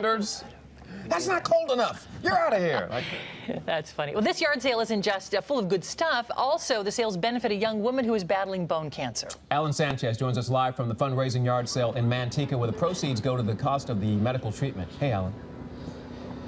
That's not cold enough. You're out of here. Like, that's funny. Well, this yard sale isn't just full of good stuff. Also, the sales benefit a young woman who is battling bone cancer. Alan Sanchez joins us live from the fundraising yard sale in Manteca, where the proceeds go to the cost of the medical treatment. Hey, Alan.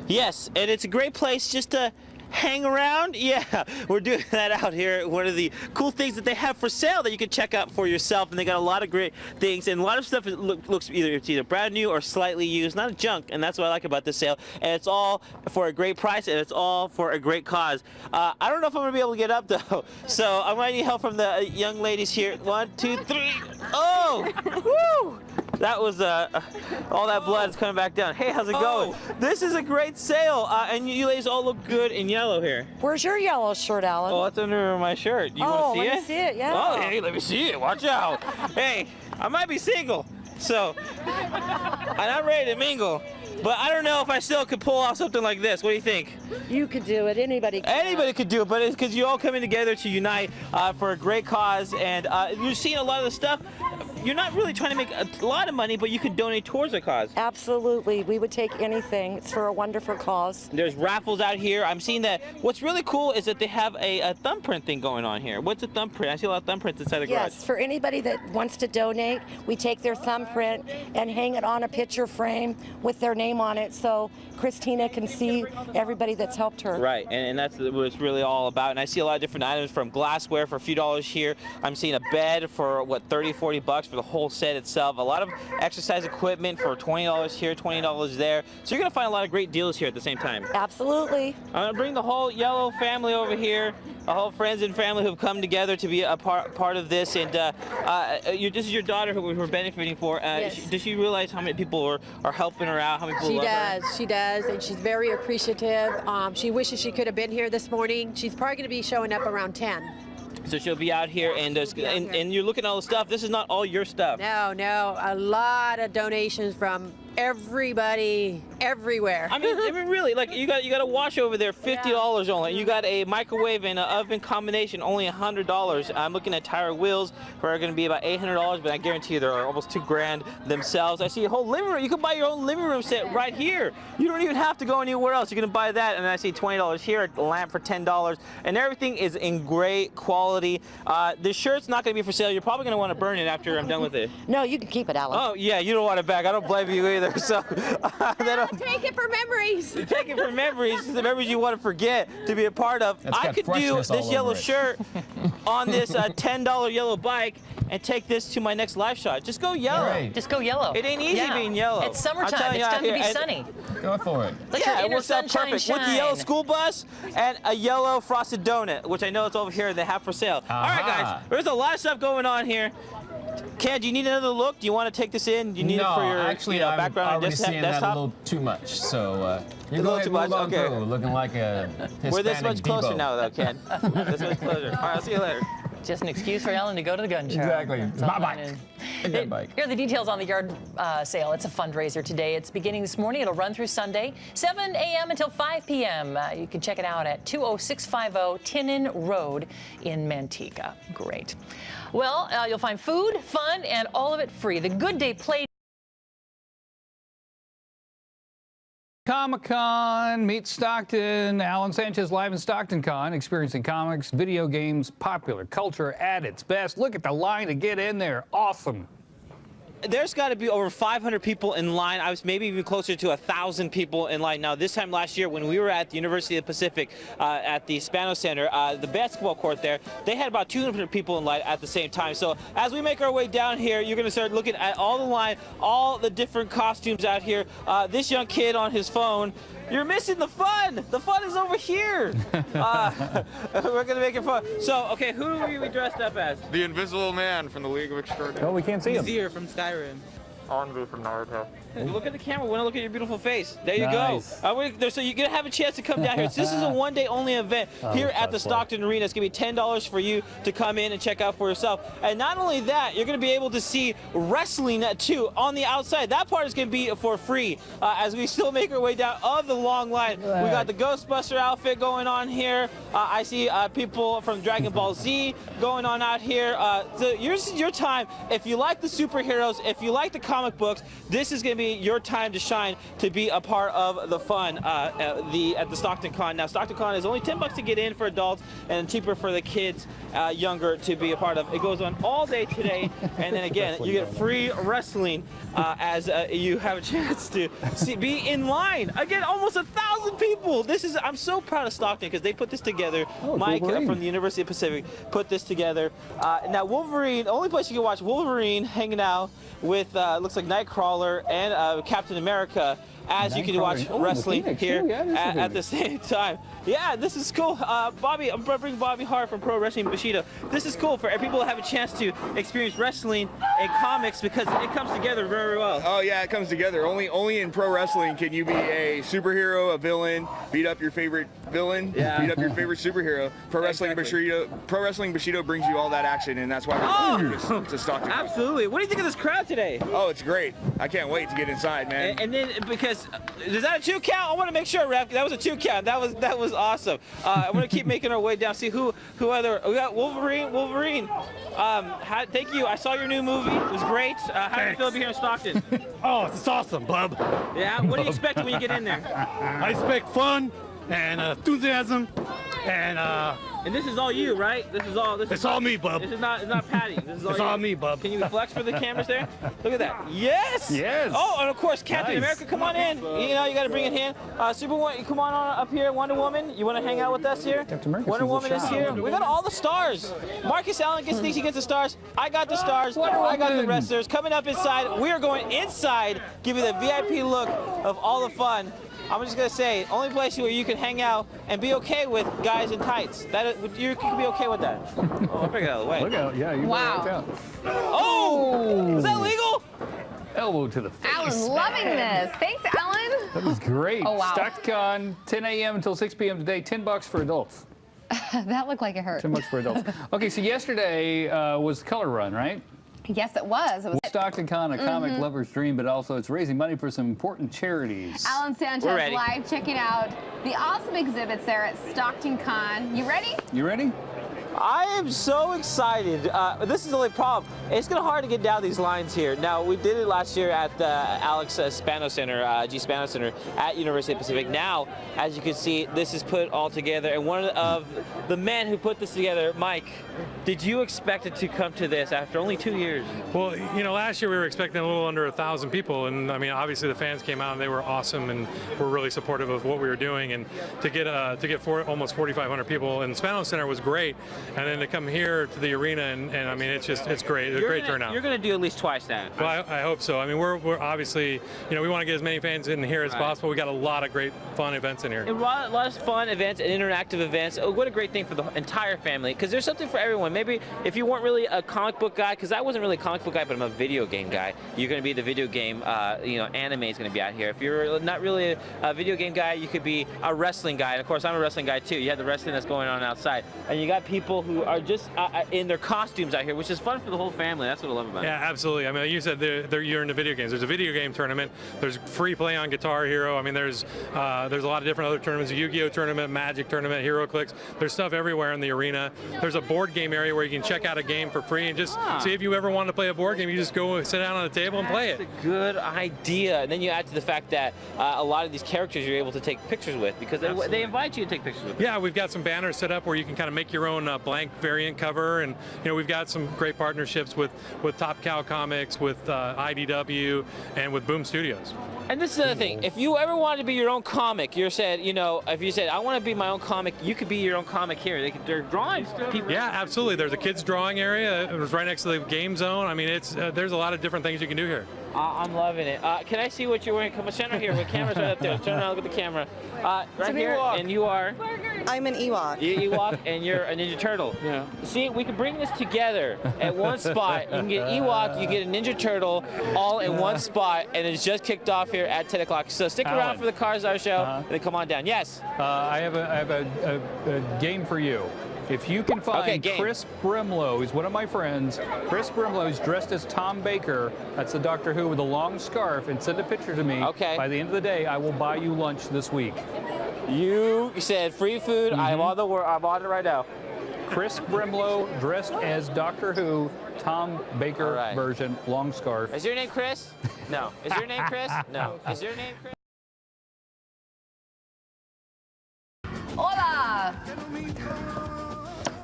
Yes, and it's a great place just to hang around. Yeah, we're doing that out here. One of the cool things that they have for sale that you can check out for yourself, and they got a lot of great things, and a lot of stuff looks either brand new or slightly used, not junk, and that's what I like about this sale. And it's all for a great price, and it's all for a great cause. I don't know if I'm gonna be able to get up though, so I might need help from the young ladies here. 1, 2, 3. Oh, woo! That was all that blood is coming back down. Hey, how's it going? This is a great sale, and you ladies all look good in yellow here. Where's your yellow shirt, Alan? Oh, it's under my shirt. You want to see it? let me see it, yeah. Oh, hey, let me see it. Watch out. Hey, I might be single, so I'm ready to mingle. But I don't know if I still could pull off something like this. What do you think? You could do it. Anybody can. Anybody could do it, but it's because you're all coming together to unite for a great cause. And you're seeing a lot of the stuff. You're not really trying to make a lot of money, but you could donate towards a cause. Absolutely. We would take anything. It's for a wonderful cause. There's raffles out here. I'm seeing that. What's really cool is that they have a thumbprint thing going on here. What's a thumbprint? I see a lot of thumbprints inside the garage. Yes, for anybody that wants to donate, we take their thumbprint and hang it on a picture frame with their name on it, so Christina can see everybody that's helped her. Right, and that's what it's really all about. And I see a lot of different items, from glassware for a few dollars here. I'm seeing a bed for, what, 30, 40 bucks for the whole set itself. A lot of exercise equipment for $20 here, $20 there. So you're going to find a lot of great deals here at the same time. Absolutely. I'm going to bring the whole yellow family over here, the whole friends and family who've come together to be a part of this. And this is your daughter who we're benefiting for. Yes. Does she realize how many people are helping her out? How many people love her? She does, and she's very appreciative. She wishes she could have been here this morning. She's probably going to be showing up around 10. So she'll be out here, and you're looking at all the stuff. This is not all your stuff. No, a lot of donations from everybody, everywhere. I mean really, like you got a wash over there, $50 only. You got a microwave and an oven combination, only $100. I'm looking at tire wheels, who are going to be about $800, but I guarantee you they're almost $2,000 themselves. I see a whole living room. You can buy your own living room set right here. You don't even have to go anywhere else. You're going to buy that, and I see $20 here, a lamp for $10, and everything is in great quality. The shirt's not going to be for sale. You're probably going to want to burn it after I'm done with it. No, you can keep it, Alan. Oh yeah, you don't want it back. I don't blame you either. So take it for memories. Take it for memories, the memories you want to forget to be a part of. I could do this yellow shirt on this $10 yellow bike and take this to my next live shot. Just go yellow. Right. Just go yellow. It ain't easy being yellow. It's summertime. It's time to be sunny. Go for it. Yeah, it works out perfect with the yellow school bus and a yellow frosted donut, which I know it's over here they have for sale. All right, guys, there's a lot of stuff going on here. Ken, do you need another look? Do you want to take this in? Do you need it for your background I'm already desktop? seeing that a little too much. So you're going too much. Okay. Looking like a Hispanic We're this much closer Debo. now, though, Ken. This much closer. All right, I'll see you later. Just an excuse for Ellen to go to the gun show. Exactly. My bike. Gun bike. Here are the details on the yard sale. It's a fundraiser today. It's beginning this morning. It'll run through Sunday, 7 a.m. until 5 p.m. You can check it out at 20650 Tinnan Road in Manteca. Great. Well, you'll find food, fun, and all of it free. The Good Day Play. Comic-Con, meet Stockton. Alan Sanchez live in Stockton Con, experiencing comics, video games, popular culture at its best. Look at the line to get in there. Awesome. There's got to be over 500 people in line. I was maybe even closer to 1,000 people in line. Now, this time last year, when we were at the University of the Pacific at the Spano Center, the basketball court there, they had about 200 people in line at the same time. So as we make our way down here, you're going to start looking at all the line, all the different costumes out here. This young kid on his phone, you're missing the fun. The fun is over here. We're going to make it fun. So, okay, who are you dressed up as? The Invisible Man from the League of Extraordinary. Oh, we can't see him. Zir from Skyrim. Anbu from Naruto. Look at the camera. We want to look at your beautiful face. There you Nice. go. So you're going to have a chance to come down here. So this is a one-day only event here at the Stockton Arena. It's going to be $10 for you to come in and check out for yourself. And not only that, you're going to be able to see wrestling too on the outside. That part is going to be for free as we still make our way down of the long line. We got the Ghostbuster outfit going on here. I see people from Dragon Ball Z going on out here. So here's your time. If you like the superheroes, if you like the comic comic books, this is going to be your time to shine to be a part of the fun at the Stockton Con. Now, Stockton Con is only $10 to get in for adults and cheaper for the kids younger to be a part of. It goes on all day today, and then again, you get free wrestling as you have a chance to be in line. Again, almost 1,000 people. I'm so proud of Stockton because they put this together. Mike from the University of Pacific put this together. Now, Wolverine, the only place you can watch Wolverine hanging out with looks like Nightcrawler and Captain America, as you can watch wrestling here at the same time. Yeah, this is cool. Bobby, I'm bringing Bobby Hart from Pro Wrestling Bushido. This is cool for people to have a chance to experience wrestling and comics because it comes together very well. Oh yeah, it comes together. Only in pro wrestling can you be a superhero, a villain, beat up your favorite villain, beat up your favorite superhero. Pro Wrestling Bushido brings you all that action, and that's why we're here to Stockton. Absolutely. What do you think of this crowd today? Oh, it's great. I can't wait to get inside, man. And then because is that a 2 count? I want to make sure, Ref. That was a 2 count. That was awesome. I'm gonna keep making our way down. See who other. We got Wolverine. Thank you. I saw your new movie. It was great. How do you feel to be here in Stockton? Oh, it's awesome, bub. Yeah. What do you expect when you get in there? I expect fun and enthusiasm and this is all you, right? It's all me, bub. This is not Patty. This is all It's all me, bub. Can you flex for the cameras there? Look at that. Yes. Yes. Oh, and of course, Captain America, come on in. You know, you got to bring it in. Superwoman, come on up here. Wonder Woman, you want to hang out with us here? Captain America Wonder sees a Woman is shot. here. We got all the stars. Marcus Allen thinks he gets the stars. I got the stars. I got the Woman. wrestlers. Coming up inside, we are going inside, give you the VIP look of all the fun. I'm just gonna say, only place where you can hang out and be okay with guys in tights. You can be okay with that. Oh, I'll bring it out of the way. Look out. Yeah, you Wow. Watch out. Oh! Is that legal? Elbow to the face. Alan's loving this. Thanks, Alan. That was great. Oh, wow. Stockton Con, 10 a.m. until 6 p.m. today, $10 for adults. That looked like it hurt. $10 for adults. Okay, so yesterday was the color run, right? Yes, it was. Stockton Con, a comic lover's dream, but also it's raising money for some important charities. Alan Sanchez We're ready. live checking out the awesome exhibits there at Stockton Con. You ready? You ready? I am so excited. This is the only problem. It's gonna hard to get down these lines here. Now, we did it last year at the Alex Spano Center, G Spano Center at University of Pacific. Now, as you can see, this is put all together. And one of the men who put this together, Mike, did you expect it to come to this after only 2 years? Well, you know, last year we were expecting a little under 1,000 people, and I mean, obviously the fans came out and they were awesome and were really supportive of what we were doing. And to get almost 4,500 people in Spano Center was great. And then to come here to the arena, and I mean, it's great. It's a great turnout. You're going to do at least twice that. Well, I hope so. I mean, we're obviously, you know, we want to get as many fans in here as possible. We got a lot of great fun events in here. A lot of fun events and interactive events. Oh, what a great thing for the entire family, because there's something for everyone. Maybe if you weren't really a comic book guy, because I wasn't really a comic book guy, but I'm a video game guy, you're going to be the video game, anime is going to be out here. If you're not really a video game guy, you could be a wrestling guy. And of course, I'm a wrestling guy too. You have the wrestling that's going on outside. And you got people who are just in their costumes out here, which is fun for the whole family. That's what I love about it. Yeah, absolutely. I mean, like you said, you're into video games. There's a video game tournament. There's free play on Guitar Hero. I mean, there's a lot of different other tournaments. A Yu-Gi-Oh tournament, Magic tournament, Hero Clicks. There's stuff everywhere in the arena. There's a board game area where you can check out a game for free and just see if you ever want to play a board game. You just go sit down on a table and play it. That's a good idea. And then you add to the fact that a lot of these characters you're able to take pictures with, because they invite you to take pictures with them. Yeah, we've got some banners set up where you can kind of make your own blank variant cover, and you know, we've got some great partnerships with Top Cow Comics, with IDW, and with Boom Studios. And this is the other thing. If you ever wanted to be your own comic, if you said, I want to be my own comic, you could be your own comic here. They're drawing people. Yeah, absolutely. There's a kids drawing area. It was right next to the game zone. I mean, there's a lot of different things you can do here. I'm loving it. Can I see what you're wearing? Come on, stand right here. The camera's right up there. Turn around, look at the camera. Right here, and you are? I'm an Ewok. Ewok, and you're a Ninja Turtle. Yeah. See, we can bring this together at one spot. You can get Ewok, you get a Ninja Turtle, all in one spot, and it's just kicked off here at 10 o'clock. So stick around for the Cars Are show, and then come on down. Yes? I have a game for you. If you can find Chris Brimlow, he's one of my friends. Chris Brimlow is dressed as Tom Baker. That's the Doctor Who with a long scarf, and send a picture to me. Okay. By the end of the day, I will buy you lunch this week. You said free food. I'm on it right now. Chris Brimlow dressed as Doctor Who, Tom Baker version, long scarf. Is your name Chris? No. Is your name Chris? No. Is your name Chris? Hola!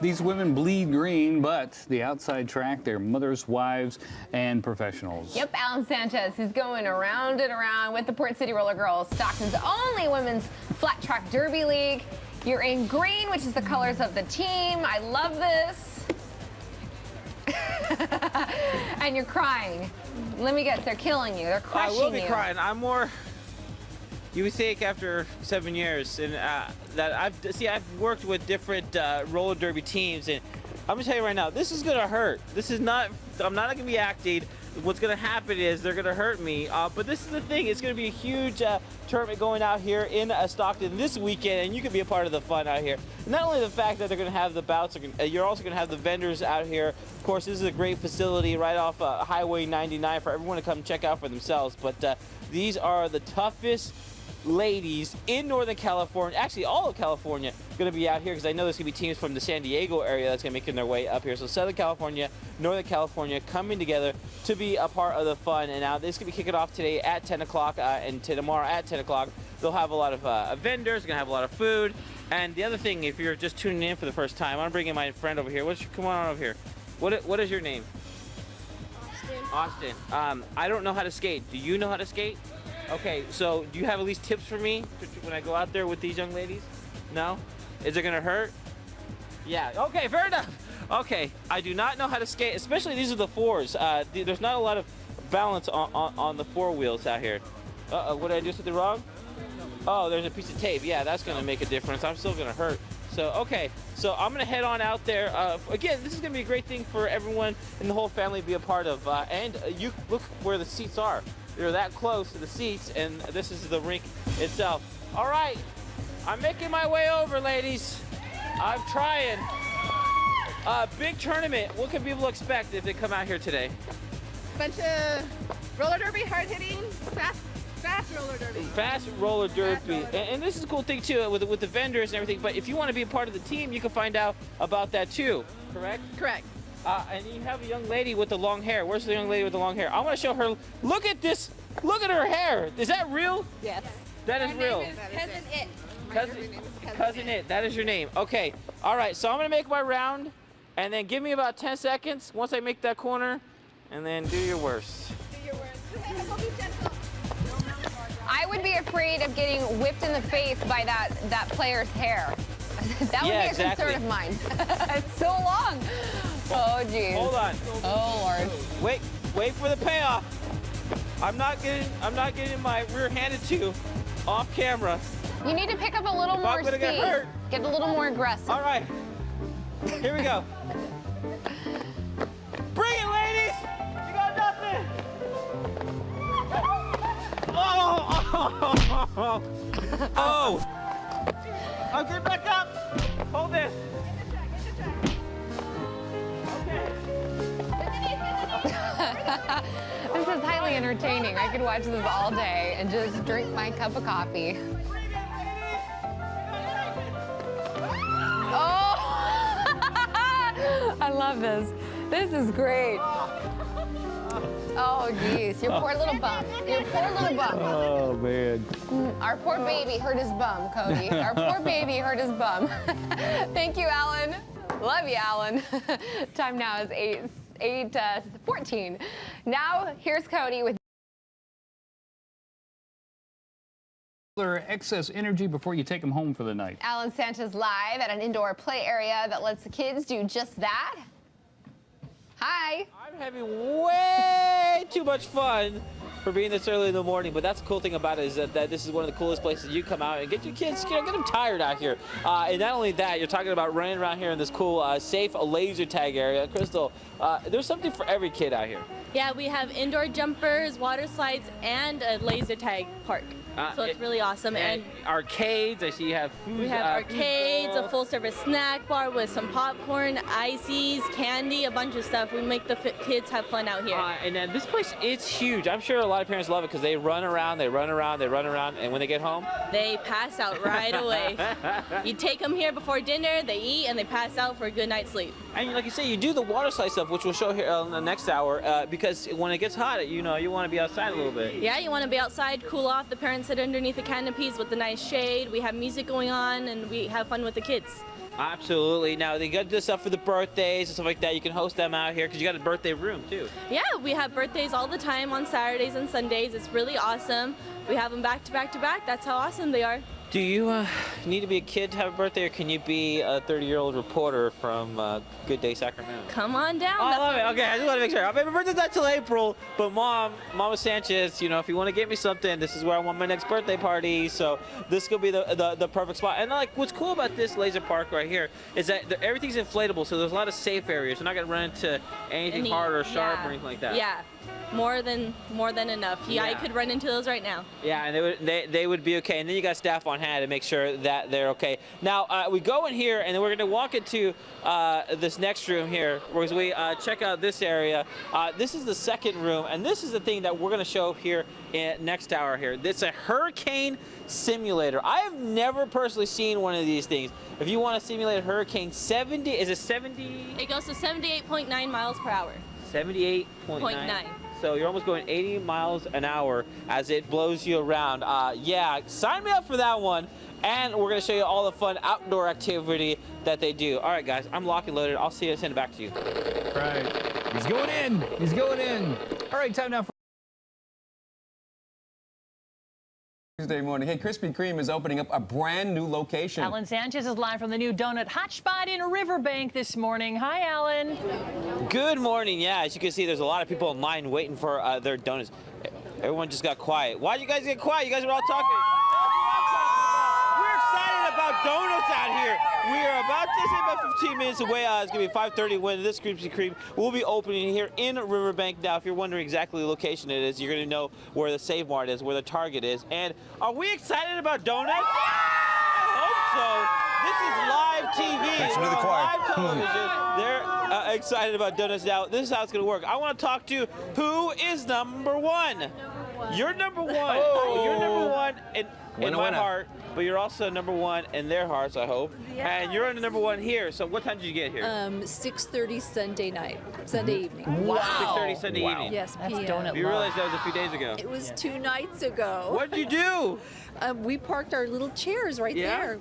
These women bleed green, but the outside track, they're mothers, wives, and professionals. Yep, Alan Sanchez is going around and around with the Port City Roller Girls, Stockton's only women's flat track derby league. You're in green, which is the colors of the team. I love this. And you're crying. Let me guess, they're killing you. They're crushing you. I will be crying. I'm more. You would think after 7 years, and that I've worked with different roller derby teams, and I'm gonna tell you right now, this is gonna hurt. This is not. I'm not gonna be acting. What's gonna happen is they're gonna hurt me. But this is the thing. It's gonna be a huge tournament going out here in Stockton this weekend, and you can be a part of the fun out here. Not only the fact that they're gonna have the bouts, you're also gonna have the vendors out here. Of course, this is a great facility right off Highway 99 for everyone to come check out for themselves. But these are the toughest ladies in Northern California, actually all of California, going to be out here, because I know there's going to be teams from the San Diego area that's going to be making their way up here. So Southern California, Northern California coming together to be a part of the fun. And now this is going to be kicking off today at 10 o'clock and tomorrow at 10 o'clock. They'll have a lot of vendors, going to have a lot of food. And the other thing, if you're just tuning in for the first time, I'm bringing my friend over here. Come on over here. What is your name? Austin. I don't know how to skate. Do you know how to skate? Okay, so do you have at least tips for me when I go out there with these young ladies? No? Is it gonna hurt? Yeah, okay, fair enough. Okay, I do not know how to skate, especially these are the fours. There's not a lot of balance on the four wheels out here. What did I do something wrong? Oh, there's a piece of tape. Yeah, that's gonna make a difference. I'm still gonna hurt. So, okay, so I'm gonna head on out there. Again, this is gonna be a great thing for everyone and the whole family to be a part of. And you look where the seats are. They're that close to the seats, and this is the rink itself. All right, I'm making my way over, ladies. I'm trying. Big tournament. What can people expect if they come out here today? Bunch of roller derby, hard hitting, fast roller derby. Fast roller derby. And this is a cool thing too with the vendors and everything. But if you want to be a part of the team, you can find out about that too. Correct? Correct. And you have a young lady with the long hair. Where's the young lady with the long hair? I want to show her. Look at this. Look at her hair. Is that real? Yes. That is real. Cousin It. That is your name. Okay. All right. So I'm going to make my round, and then give me about 10 seconds once I make that corner, and then do your worst. Do your worst. I would be afraid of getting whipped in the face by that player's hair. That would be a concern of mine. It's so long. Oh, geez. Hold on. Oh, Lord. Wait for the payoff. I'm not getting my rear handed to off camera. You need to pick up a little more speed. Get a little more aggressive. All right. Here we go. Bring it, ladies. You got nothing. Oh. I'll get back up. Hold this. This is highly entertaining. I could watch this all day and just drink my cup of coffee. Oh! I love this. This is great. Oh, geez. Your poor little bum. Your poor little bum. Oh, man. Our poor baby hurt his bum, Cody. Our poor baby hurt his bum. Thank you, Alan. Love you, Alan. Time now is 8:14. Now, here's Cody with excess energy before you take them home for the night. Alan Sanchez live at an indoor play area that lets the kids do just that. Hi. I'm having way too much fun for being this early in the morning, but that's the cool thing about it is that this is one of the coolest places you come out and get your kids, get them tired out here. And not only that, you're talking about running around here in this cool, safe laser tag area. Crystal, there's something for every kid out here. Yeah, we have indoor jumpers, water slides, and a laser tag park. So it's really awesome. And arcades, I see you have food. We have arcades, a full-service snack bar with some popcorn, ices, candy, a bunch of stuff. We make the kids have fun out here. And then this place, it's huge. I'm sure a lot of parents love it because they run around, and when they get home, they pass out right away. You take them here before dinner, they eat, and they pass out for a good night's sleep. And like you say, you do the water slide stuff, which we'll show here in the next hour, because when it gets hot, you want to be outside a little bit. Yeah, you want to be outside, cool off. The parents sit underneath the canopies with the nice shade. We have music going on, and we have fun with the kids. Absolutely. Now, they got this stuff for the birthdays and stuff like that. You can host them out here because you got a birthday room, too. Yeah, we have birthdays all the time on Saturdays and Sundays. It's really awesome. We have them back to back to back. That's how awesome they are. Do you need to be a kid to have a birthday, or can you be a 30-year-old reporter from Good Day Sacramento? Come on down. Oh, I love it. Okay, I just want to make sure. My birthday's not till April, but Mama Sanchez, if you want to get me something, this is where I want my next birthday party. So this could be the perfect spot. And like, what's cool about this laser park right here is that everything's inflatable, so there's a lot of safe areas. You're not gonna run into anything hard or sharp or anything like that. Yeah. More than enough. Yeah, I could run into those right now. Yeah, and they would be okay. And then you got staff on hand to make sure that they're okay. Now we go in here, and then we're going to walk into this next room here, where we check out this area. This is the second room, and this is the thing that we're going to show here in next hour here. It's a hurricane simulator. I have never personally seen one of these things. If you want to simulate a hurricane, is it 70? It goes to 78.9 miles per hour. 78.9. So you're almost going 80 miles an hour as it blows you around. Yeah, sign me up for that one. And we're going to show you all the fun outdoor activity that they do. All right, guys, I'm locked and loaded. I'll see you and send it back to you. Right. He's going in. He's going in. All right, time now for Tuesday morning. Hey, Krispy Kreme is opening up a brand new location. Alan Sanchez is live from the new donut hot spot in Riverbank this morning. Hi, Alan. Good morning. Yeah, as you can see, there's a lot of people in line waiting for their donuts. Everyone just got quiet. Why'd you guys get quiet? You guys were all talking. We're excited about donuts out here. We are about 15 minutes away. It's going to be 5:30 when this Krispy Kreme will be opening here in Riverbank. Now, if you're wondering exactly the location it is, you're going to know where the Save Mart is, where the Target is. And are we excited about donuts? I hope so. This is live TV. Listen to the choir. Live television. They're excited about donuts. Now, this is how it's going to work. I want to talk to who is number one. You're number one. Oh. You're number one in my heart, but you're also number one in their hearts, I hope. Yeah. And you're on number one here. So what time did you get here? 6:30 Sunday night, Sunday evening. Wow. 6:30 Sunday evening. Yes, That's PM. donut You realize that was a few days ago. It was 2 nights ago. What did you do? We parked our little chairs right there.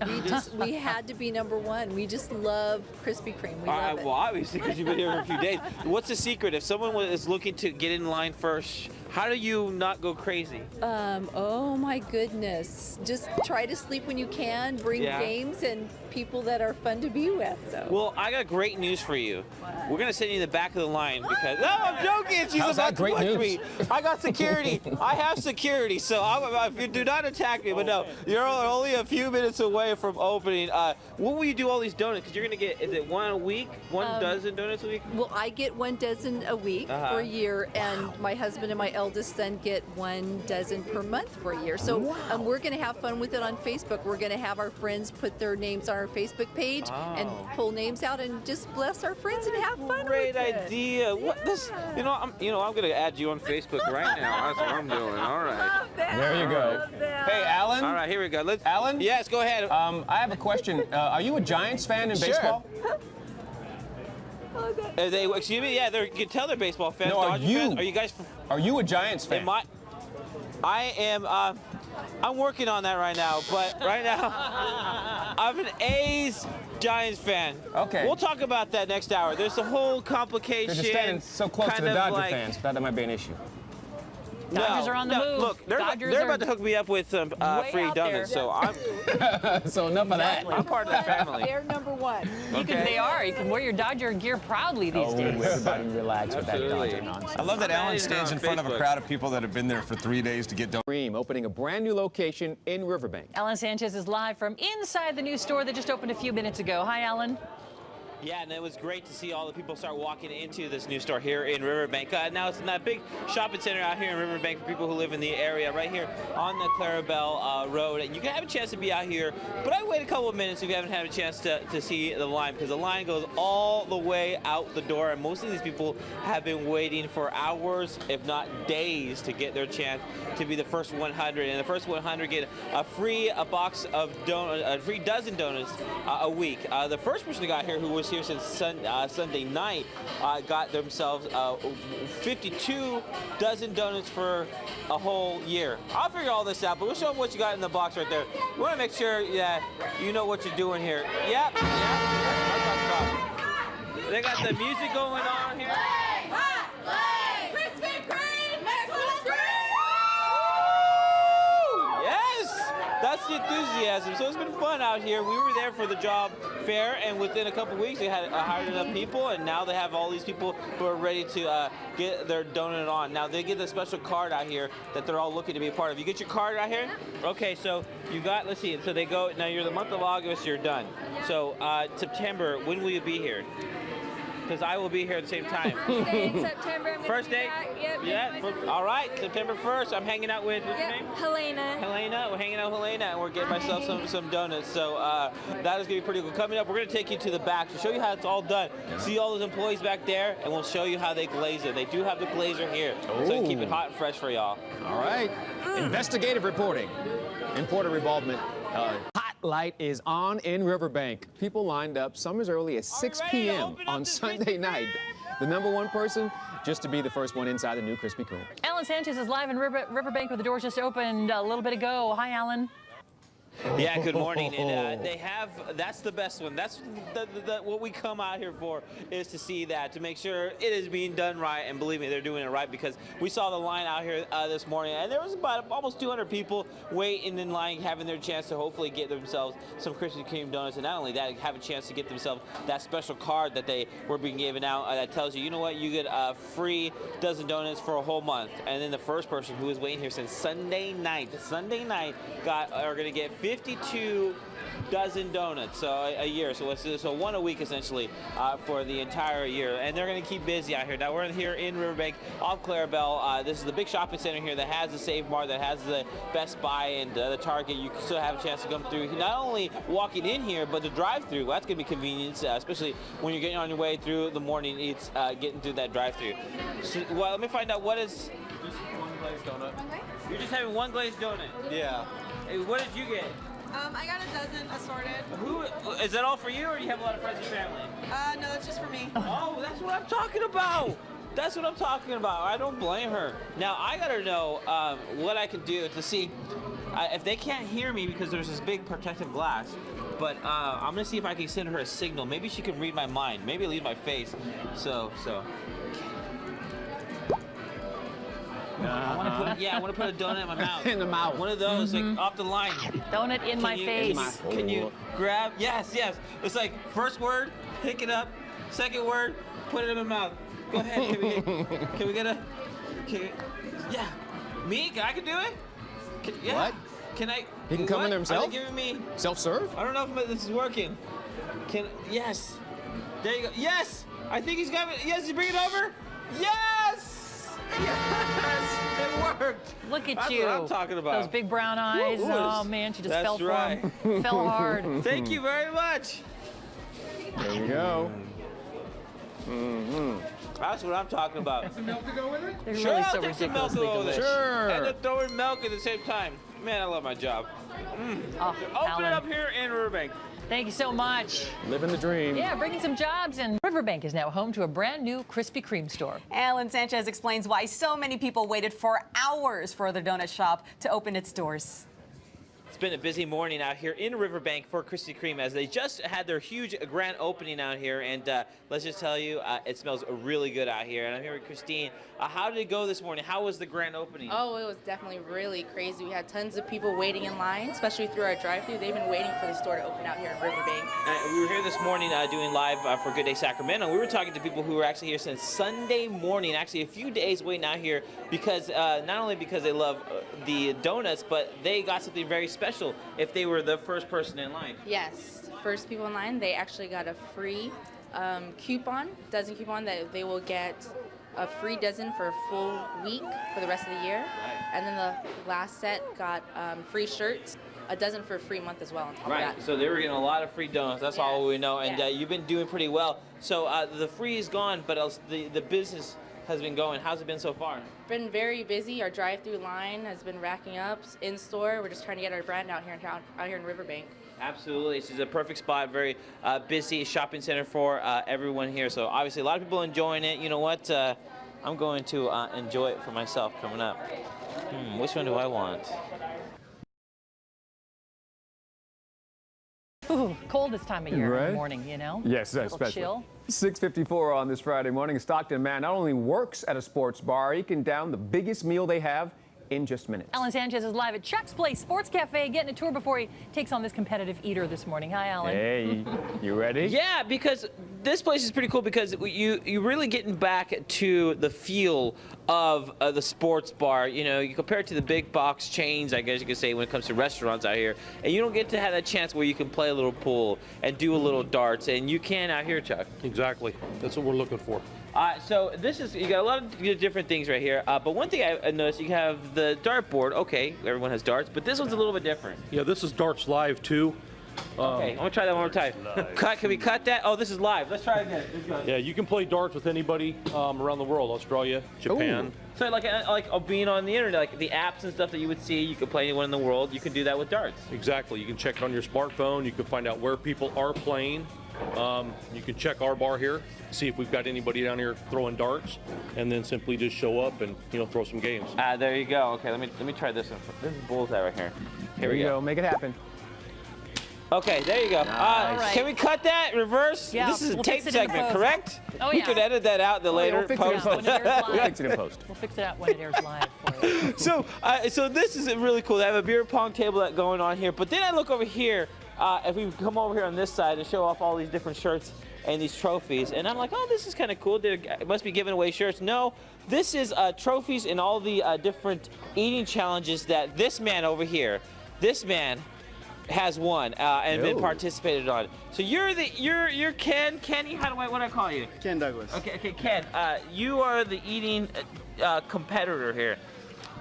We had to be number one. We just love Krispy Kreme. We love it. Well, obviously, because you've been here for a few days. What's the secret? If someone is looking to get in line first, how do you not go crazy? Oh my goodness. Just try to sleep when you can. Bring games and people that are fun to be with. So. Well, I got great news for you. We're gonna send you in the back of the line because no, I'm joking. She's about to punch me. I got security. I have security, so if you do not attack me, but no, you're only a few minutes away from opening. When will you do all these donuts? Because you're gonna get, is it one a week? 1 dozen donuts a week? Well, I get 1 dozen a week for a year, and my husband and my eldest son get 1 dozen per month for a year. So we're going to have fun with it on Facebook. We're going to have our friends put their names on our Facebook page and pull names out and just bless our friends and have fun. Great idea. What this? I'm going to add you on Facebook right now. That's what I'm doing. All right. There you go. Hey, Alan. All right, here we go. Alan? Yes, go ahead. I have a question. Are you a Giants fan in baseball? Excuse me? Yeah, you can tell they're baseball fans. No, Dodger fans. Are you guys? Are you a Giants fan? I am. I'm working on that right now. But right now, I'm an A's Giants fan. Okay. We'll talk about that next hour. There's a whole complication. You're standing so close to the Dodger fans. That might be an issue. Dodgers are on the move. Look, they're about to hook me up with some free donuts, so I'm. So enough of that. I'm part of the family. They're number one. They are. You can wear your Dodger gear proudly these days. Everybody relax with that Dodger nonsense. I love that Alan stands in front of a crowd of people that have been there for 3 days to get donuts. Opening a brand new location in Riverbank. Alan Sanchez is live from inside the new store that just opened a few minutes ago. Hi, Alan. Yeah, and it was great to see all the people start walking into this new store here in Riverbank. Now it's in that big shopping center out here in Riverbank for people who live in the area, right here on the Clarabelle Road. And you can have a chance to be out here, but I wait a couple of minutes if you haven't had a chance to see the line, because the line goes all the way out the door, and most of these people have been waiting for hours, if not days, to get their chance to be the first 100. And the first 100 get a free dozen donuts a week. The first person who got here, who was here since Sunday night, got themselves 52 dozen donuts for a whole year. I'll figure all this out, but we'll show them what you got in the box right there. We want to make sure that you know what you're doing here. Yep, that's what I'm talking about. They got the music going on here. Krispy Kreme, Mexican Yes, that's the enthusiasm. So it's been fun out here. We were there for the job fair, and within a couple weeks they had hired enough people, and now they have all these people who are ready to get their donut on. Now they get a special card out here that they're all looking to be a part of. You get your card out here? Okay, so you got, let's see, so they go, now you're the month of August, you're done. So September, when will you be here? Because I will be here at the same time. First day in September. First day? Yep. Yeah. All right. September 1st. I'm hanging out with, what's your name? Helena. Helena. We're hanging out with Helena, and we're getting myself some donuts. So that is going to be pretty cool. Coming up, we're going to take you to the back to show you how it's all done. See all those employees back there, and we'll show you how they glaze it. They do have the glazer here, so you keep it hot and fresh for y'all. All right. Investigative reporting. Importer involvement. Hot light is on in Riverbank. People lined up some as early as 6 p.m. on Sunday night. The #1 person just to be the first one inside the new Krispy Kreme. Alan Sanchez is live in Riverbank where the doors just opened a little bit ago. Hi, Alan. Yeah, good morning. And they have, that's the best one. That's what we come out here for, is to see that, to make sure it is being done right. And believe me, they're doing it right, because we saw the line out here this morning, and there was about almost 200 people waiting in line, having their chance to hopefully get themselves some Krispy Kreme donuts. And not only that, have a chance to get themselves that special card that they were being given out that tells you, you know what, you get a free dozen donuts for a whole month. And then the first person who was waiting here since Sunday night are going to get 52 dozen donuts a year, so one a week essentially for the entire year, and they're going to keep busy out here. Now we're here in Riverbank off Clarabelle. This is the big shopping center here that has the Save Mart, that has the Best Buy and the Target. You still have a chance to come through, not only walking in here, but the drive-through. That's going to be convenient, especially when you're getting on your way through the morning. It's getting through that drive-through. So, well, let me find out, what is just one glazed donut? You're just having one glazed donut? Yeah. Hey, what did you get? I got a dozen assorted. Who is that all for you, or do you have a lot of friends and family? No, it's just for me. Oh, that's what I'm talking about. That's what I'm talking about. I don't blame her. Now I gotta know what I can do to see if they can't hear me, because there's this big protective glass. But I'm gonna see if I can send her a signal. Maybe she can read my mind. Maybe leave my face. So. I want to put a donut in my mouth. In the mouth. One of those, like off the line. Donut in my face. Can you grab? Yes. It's like first word, pick it up. Second word, put it in my mouth. Go ahead. Can we get a? Yeah. Me? I can do it. Yeah. What? Can I? He can come in there himself? Are they giving me Self-serve? I don't know if this is working. Yes. There you go. Yes. I think he's got it. Yes. He's bringing it over. Yes. Yes, it worked. Look at That's you. What I'm talking about. Those big brown eyes. Oh man, she just fell for him. Fell hard. Thank you very much. There you go. That's what I'm talking about. Some milk to go with it? They're Sure, really I'll so take some milk ridiculously over there. delicious. Sure. And they're throwing milk at the same time. Man, I love my job. Oh, Open Alan. it up here in Riverbank. Thank you so much. Living the dream. Yeah, bringing some jobs, and Riverbank is now home to a brand new Krispy Kreme store. Alan Sanchez explains why so many people waited for hours for the donut shop to open its doors. It's been a busy morning out here in Riverbank for Krispy Kreme, as they just had their huge grand opening out here, and let's just tell you, it smells really good out here. And I'm here with Christine. How did it go this morning? How was the grand opening? Oh, it was definitely really crazy. We had tons of people waiting in line, especially through our drive-thru. They've been waiting for the store to open out here in Riverbank. We were here this morning doing live for Good Day Sacramento. We were talking to people who were actually here since Sunday morning, actually a few days waiting out here, because not only because they love the donuts, but they got something very special if they were the first person in line. Yes, first people in line, they actually got a free dozen coupon that they will get a free dozen for a full week for the rest of the year. And then the last set got free shirts, a dozen for a free month as well on top of that. So they were getting a lot of free donuts. That's all we know. And you've been doing pretty well. So the free is gone, but else the business has been going. How's it been so far? Been very busy. Our drive-through line has been racking up. In store, we're just trying to get our brand out here in Riverbank. Absolutely. This is a perfect spot, very busy shopping center for everyone here. So obviously a lot of people enjoying it. You know what? I'm going to enjoy it for myself coming up. Which one do I want? Ooh, cold this time of year in Right? the morning, you know? Yes, A little especially. chill. 6:54 on this Friday morning. A Stockton man not only works at a sports bar, he can down the biggest meal they have in just minutes. Alan Sanchez is live at Chuck's Place Sports Cafe, getting a tour before he takes on this competitive eater this morning. Hi, Alan. Hey, you ready? Yeah, because this place is pretty cool because you're really getting back to the feel of the sports bar. You know, you compare it to the big box chains, I guess you could say, when it comes to restaurants out here. And you don't get to have that chance where you can play a little pool and do a little darts. And you can out here, Chuck. Exactly. That's what we're looking for. So this is, you got a lot of different things right here. But one thing I noticed, you have the dartboard. Okay, everyone has darts, but this one's a little bit different. Yeah, this is Darts Live too. Okay, I'm gonna try that one more time. Can we cut that? Oh, this is live. Let's try it again. Yeah, you can play darts with anybody around the world. Australia, Japan. Ooh. So like being on the internet, like the apps and stuff that you would see, you could play anywhere in the world. You can do that with darts. Exactly. You can check it on your smartphone. You can find out where people are playing. You can check our bar here, see if we've got anybody down here throwing darts, and then simply just show up and throw some games. There you go. Okay, let me try this one. This is bullseye right here. Here we go. Make it happen. Okay, there you go. Nice. Can we cut that? Reverse? Yeah, This is a we'll tape fix it in segment, post. correct? Oh, We yeah. could edit that out in the later we'll fix it in post. post. When it airs live. We'll fix it in post. We'll fix it out when it airs live for you. So this is really cool. They have a beer pong table that going on here. But then I look over here. If we come over here on this side and show off all these different shirts and these trophies, and I'm like, oh, this is kind of cool. They must be giving away shirts. No, this is trophies and all the different eating challenges that this man over here, has won and been participated on. So you're Ken, Kenny. What do I call you? Ken Douglas. Okay, Ken. You are the eating competitor here.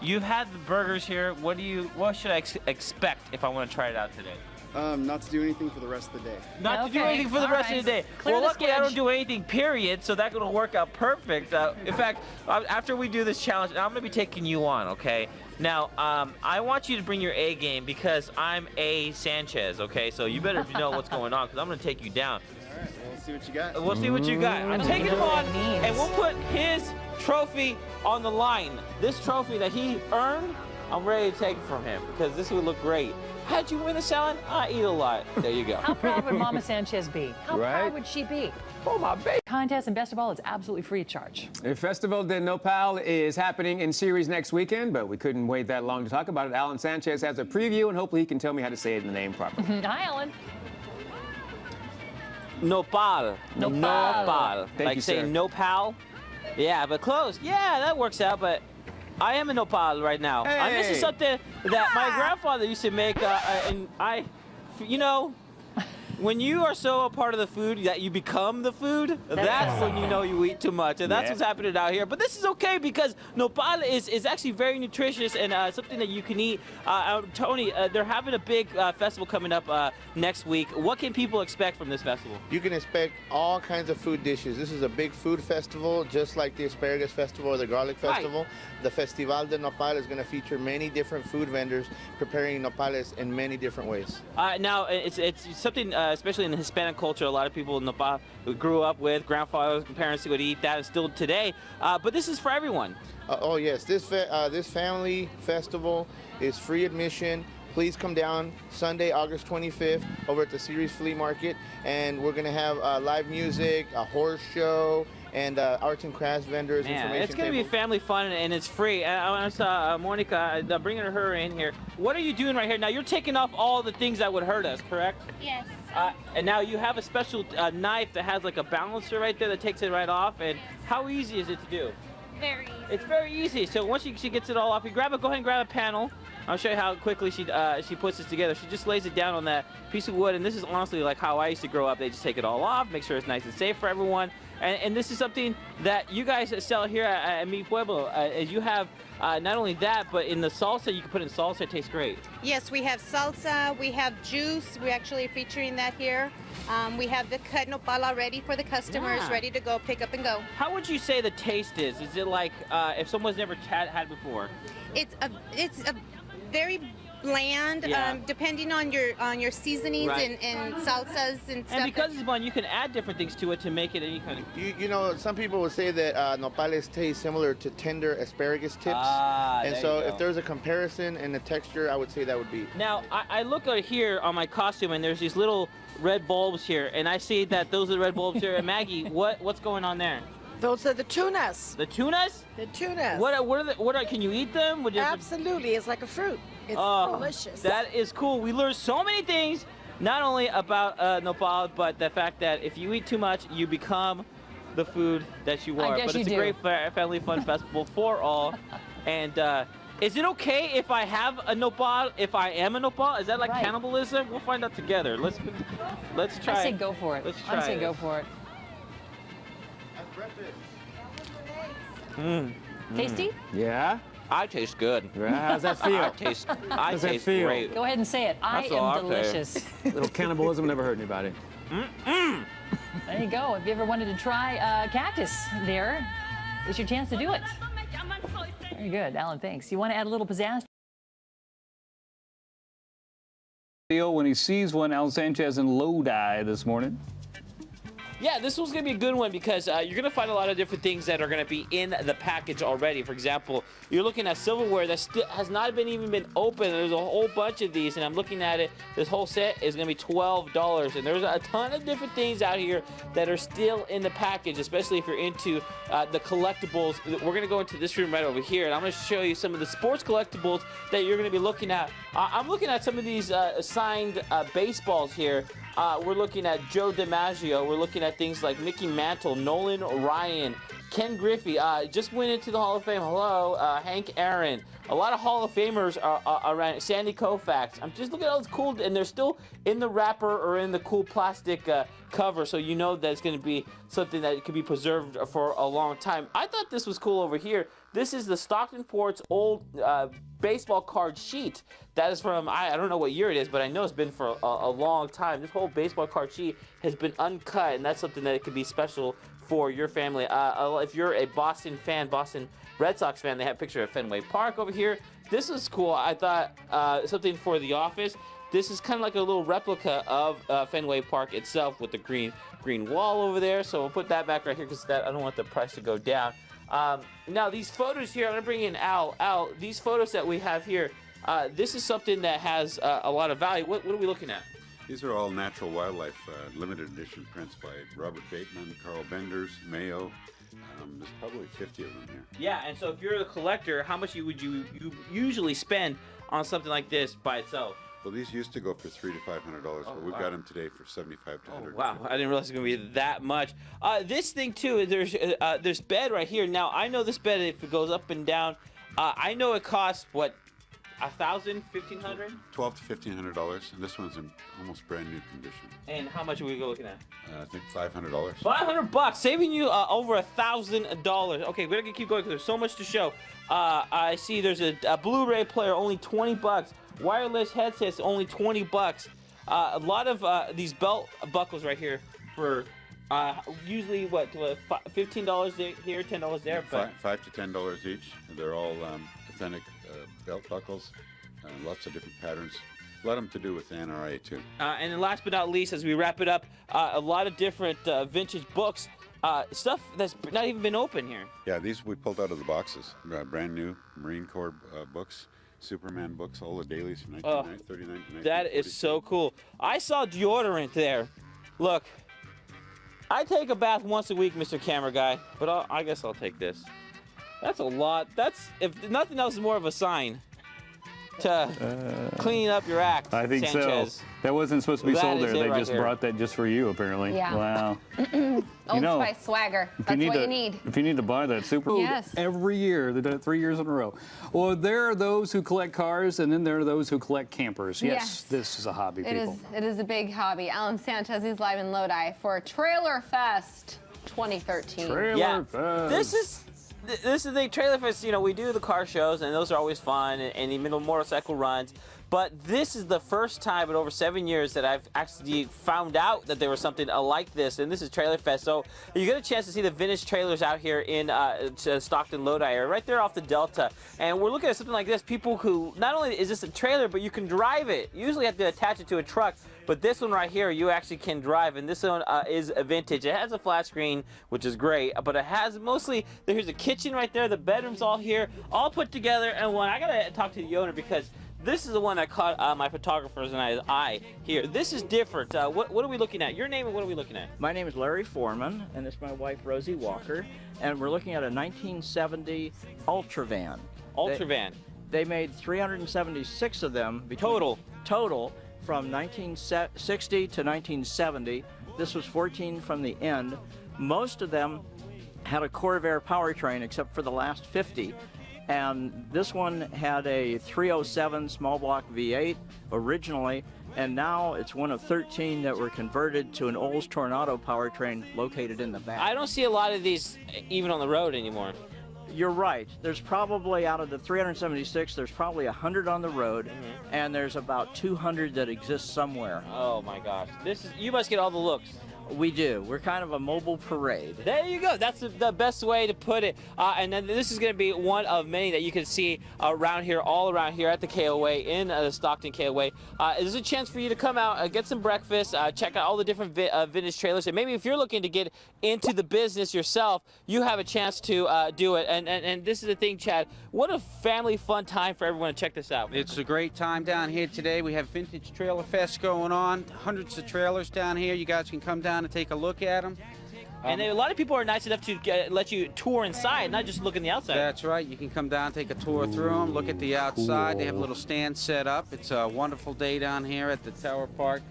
You've had the burgers here. What should I expect if I want to try it out today? Not to do anything for the rest of the day. Not to do anything for the rest of the day. Clear Well, the luckily I don't sketch. do anything, period, so that's going to work out perfect. In fact, after we do this challenge, I'm going to be taking you on, okay? Now, I want you to bring your A game because I'm A. Sanchez, okay? So you better know what's going on because I'm going to take you down. All right, well, let's see what you got. We'll see what you got. I'm taking him on, and we'll put his trophy on the line. This trophy that he earned, I'm ready to take it from him because this would look great. How'd you win the salad? I eat a lot. There you go. How proud would Mama Sanchez be? How proud would she be? Oh, my baby. Contest, and best of all, it's absolutely free of charge. The Festival de Nopal is happening in series next weekend, but we couldn't wait that long to talk about it. Alan Sanchez has a preview, and hopefully he can tell me how to say the name properly. Hi, Alan. Nopal. Nopal. Thank Like you, saying sir. nopal? Yeah, but close. Yeah, that works out, but I am a nopal right now. This is something that my grandfather used to make, and when you are so a part of the food that you become the food, that's when you know you eat too much. And that's what's happening out here. But this is okay because nopal is actually very nutritious and something that you can eat. Tony, they're having a big festival coming up next week. What can people expect from this festival? You can expect all kinds of food dishes. This is a big food festival, just like the Asparagus Festival or the Garlic Festival. The Festival de Nopal is going to feature many different food vendors preparing nopales in many different ways. Now, it's something, especially in the Hispanic culture, a lot of people in Nopal grew up with, grandfathers and parents would eat that, and still today. But this is for everyone. Oh yes, this family festival is free admission. Please come down Sunday, August 25th, over at the Ceres Flea Market, and we're going to have live music, a horse show, and arts and crafts vendors. Man, information it's going to be tables. family fun and it's free. I saw Monica bringing her in here. What are you doing right here? Now you're taking off all the things that would hurt us, correct? Yes. And now you have a special knife that has like a balancer right there that takes it right off. And how easy is it to do? Very easy. It's very easy. So once she gets it all off, you grab it. Go ahead and grab a panel. I'll show you how quickly she puts this together. She just lays it down on that piece of wood, and this is honestly like how I used to grow up. They just take it all off, make sure it's nice and safe for everyone. And this is something that you guys sell here at Mi Pueblo. You have not only that, but in the salsa, you can put in salsa. It tastes great. Yes, we have salsa, we have juice. We're actually featuring that here. We have the cut nopal already for the customers, ready to go, pick up and go. How would you say the taste is? Is it like if someone's never had before? It's a very bland, depending on your seasonings and salsas and stuff. And because it's bland, you can add different things to it to make it any kind of. You know, some people would say that nopales taste similar to tender asparagus tips. And so if there's a comparison in the texture, I would say that would be. Now, I look over here on my costume, and there's these little red bulbs here, and I see that those are the red bulbs here. And Maggie, what's going on there? Those are the tunas. The tunas? The tunas. What are can you eat them? Absolutely, it's like a fruit. It's delicious. That is cool. We learned so many things, not only about nopal, but the fact that if you eat too much, you become the food that you are. But it's a great family fun festival for all. And is it okay if I have a nopal, if I am a nopal? Is that like cannibalism? We'll find out together. Let's try it. I say go for it. Let's try I say go for it. Tasty? Yeah. I taste good. How's that feel? I taste great. Go ahead and say it. I am delicious. Little cannibalism never hurt anybody. There you go. If you ever wanted to try cactus, there is your chance to do it. Very good, Alan. Thanks. You want to add a little pizzazz? When he sees one, Alan Sanchez in Lodi this morning. Yeah, this one's going to be a good one because you're going to find a lot of different things that are going to be in the package already. For example, you're looking at silverware that still has not even been opened. There's a whole bunch of these, and I'm looking at it. This whole set is going to be $12, and there's a ton of different things out here that are still in the package, especially if you're into the collectibles. We're going to go into this room right over here, and I'm going to show you some of the sports collectibles that you're going to be looking at. I'm looking at some of these signed baseballs here. We're looking at Joe DiMaggio. We're looking at things like Mickey Mantle, Nolan Ryan, Ken Griffey, just went into the Hall of Fame. Hello, Hank Aaron. A lot of Hall of Famers are around. Sandy Koufax. I'm just looking at all this cool, and they're still in the wrapper or in the cool plastic cover, so you know that it's going to be something that could be preserved for a long time. I thought this was cool over here. This is the Stockton Ports old baseball card sheet. That is from, I don't know what year it is, but I know it's been for a long time. This whole baseball card sheet has been uncut, and that's something that could be special for your family. If you're a Boston fan, Boston Red Sox fan, they have a picture of Fenway Park over here. This is cool. I thought something for the office. This is kind of like a little replica of Fenway Park itself with the green wall over there. So we'll put that back right here because I don't want the price to go down. Now these photos here, I'm gonna bring in Al. Al, these photos that we have here, this is something that has a lot of value. What are we looking at? These are all natural wildlife limited edition prints by Robert Bateman, Carl Benders, Mayo. There's probably 50 of them here. Yeah, and so if you're a collector, how much would you usually spend on something like this by itself? Well, these used to go for $300 to $500, but we've got them today for $75 to $100. Wow, I didn't realize it was gonna be that much. This thing too, there's bed right here. Now I know this bed, if it goes up and down, I know it costs what, $1,000, $1,500? $1,200 to $1,500, and this one's in almost brand new condition. And how much are we looking at? I think $500. $500, saving you over $1,000. Okay, we're gonna keep going because there's so much to show. I see there's a Blu-ray player, only $20. Wireless headsets, only $20. A lot of these belt buckles right here for usually what, $15 here, $10 there. Yeah, $5 to $10 each. They're all authentic belt buckles, lots of different patterns. A lot of them to do with the NRA too. And then last but not least, as we wrap it up, a lot of different vintage books, stuff that's not even been open here. Yeah, these we pulled out of the boxes. Brand new Marine Corps books, Superman books, all the dailies from 1939 to 1940. That is so cool. I saw deodorant there. Look, I take a bath once a week, Mr. Camera Guy, but I guess I'll take this. That's a lot. That's, if nothing else, is more of a sign to clean up your act, I think Sanchez. so. That wasn't supposed to be That sold is there. it They right just here. brought that just for you, apparently. Yeah. Wow. Old know, Spice swagger. That's what you need. If you need to buy that super Yes. every year, they did it 3 years in a row. Well, there are those who collect cars, and then there are those who collect campers. Yes, this is a hobby, people. It is a big hobby. Alan Sanchez is live in Lodi for Trailer Fest 2013. This is the thing, Trailer Fest, you know, we do the car shows, and those are always fun, and even the motorcycle runs. But this is the first time in over 7 years that I've actually found out that there was something like this, and this is Trailer Fest. So you get a chance to see the vintage trailers out here in Stockton, Lodi area, right there off the Delta. And we're looking at something like this. People who, not only is this a trailer, but you can drive it. You usually have to attach it to a truck, but this one right here, you actually can drive, and this one is a vintage. It has a flat screen, which is great, but it has mostly, here's a kitchen right there, the bedroom's all here, all put together in one. I gotta talk to the owner because this is the one that caught my photographer's and I's eye here. This is different. What are we looking at? Your name and what are we looking at? My name is Larry Foreman, and this is my wife, Rosie Walker, and we're looking at a 1970 Ultravan. Ultravan. They made 376 of them. Total from 1960 to 1970. This was 14 from the end. Most of them had a Corvair powertrain except for the last 50. And this one had a 307 small block V8 originally, and now it's one of 13 that were converted to an Olds Tornado powertrain located in the back. I don't see a lot of these even on the road anymore. You're right. There's probably, out of the 376, there's probably 100 on the road, and there's about 200 that exist somewhere. Oh my gosh. You must get all the looks. We do. We're kind of a mobile parade. There you go. That's the best way to put it. And then this is going to be one of many that you can see around here, all around here at the KOA, in the Stockton KOA. There's a chance for you to come out, get some breakfast, check out all the different vintage trailers. And maybe if you're looking to get into the business yourself, you have a chance to do it. And this is the thing, Chad. What a family fun time for everyone to check this out. It's a great time down here today. We have Vintage Trailer Fest going on. Hundreds of trailers down here. You guys can come down and take a look at them. And a lot of people are nice enough to let you tour inside, not just look in the outside. That's right. You can come down, take a tour through them, look at the outside. Cool. They have a little stand set up. It's a wonderful day down here at the Tower Park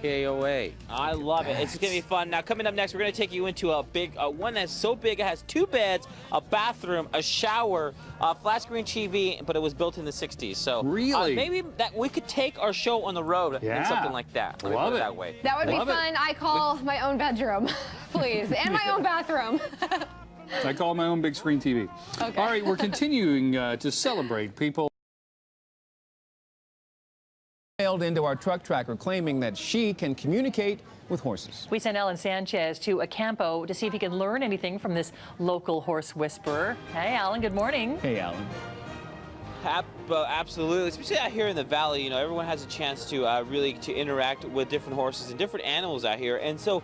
KOA. I love it. It's going to be fun. Now, coming up next, we're going to take you into a big one that's so big it has 2 beds, a bathroom, a shower, flat screen TV, but it was built in the 60s. So really, maybe that we could take our show on the road in something like that. Let me put it that way. That would be fun. I call my own bedroom, please, and my own bathroom. I call my own big screen TV. Okay. All right, we're continuing to celebrate people. Mailed into our truck tracker claiming that she can communicate with horses. We sent Alan Sanchez to Acampo to see if he can learn anything from this local horse whisperer. Hey, Alan, good morning. Hey, Alan. Absolutely, especially out here in the valley. You know, everyone has a chance to really interact with different horses and different animals out here, and so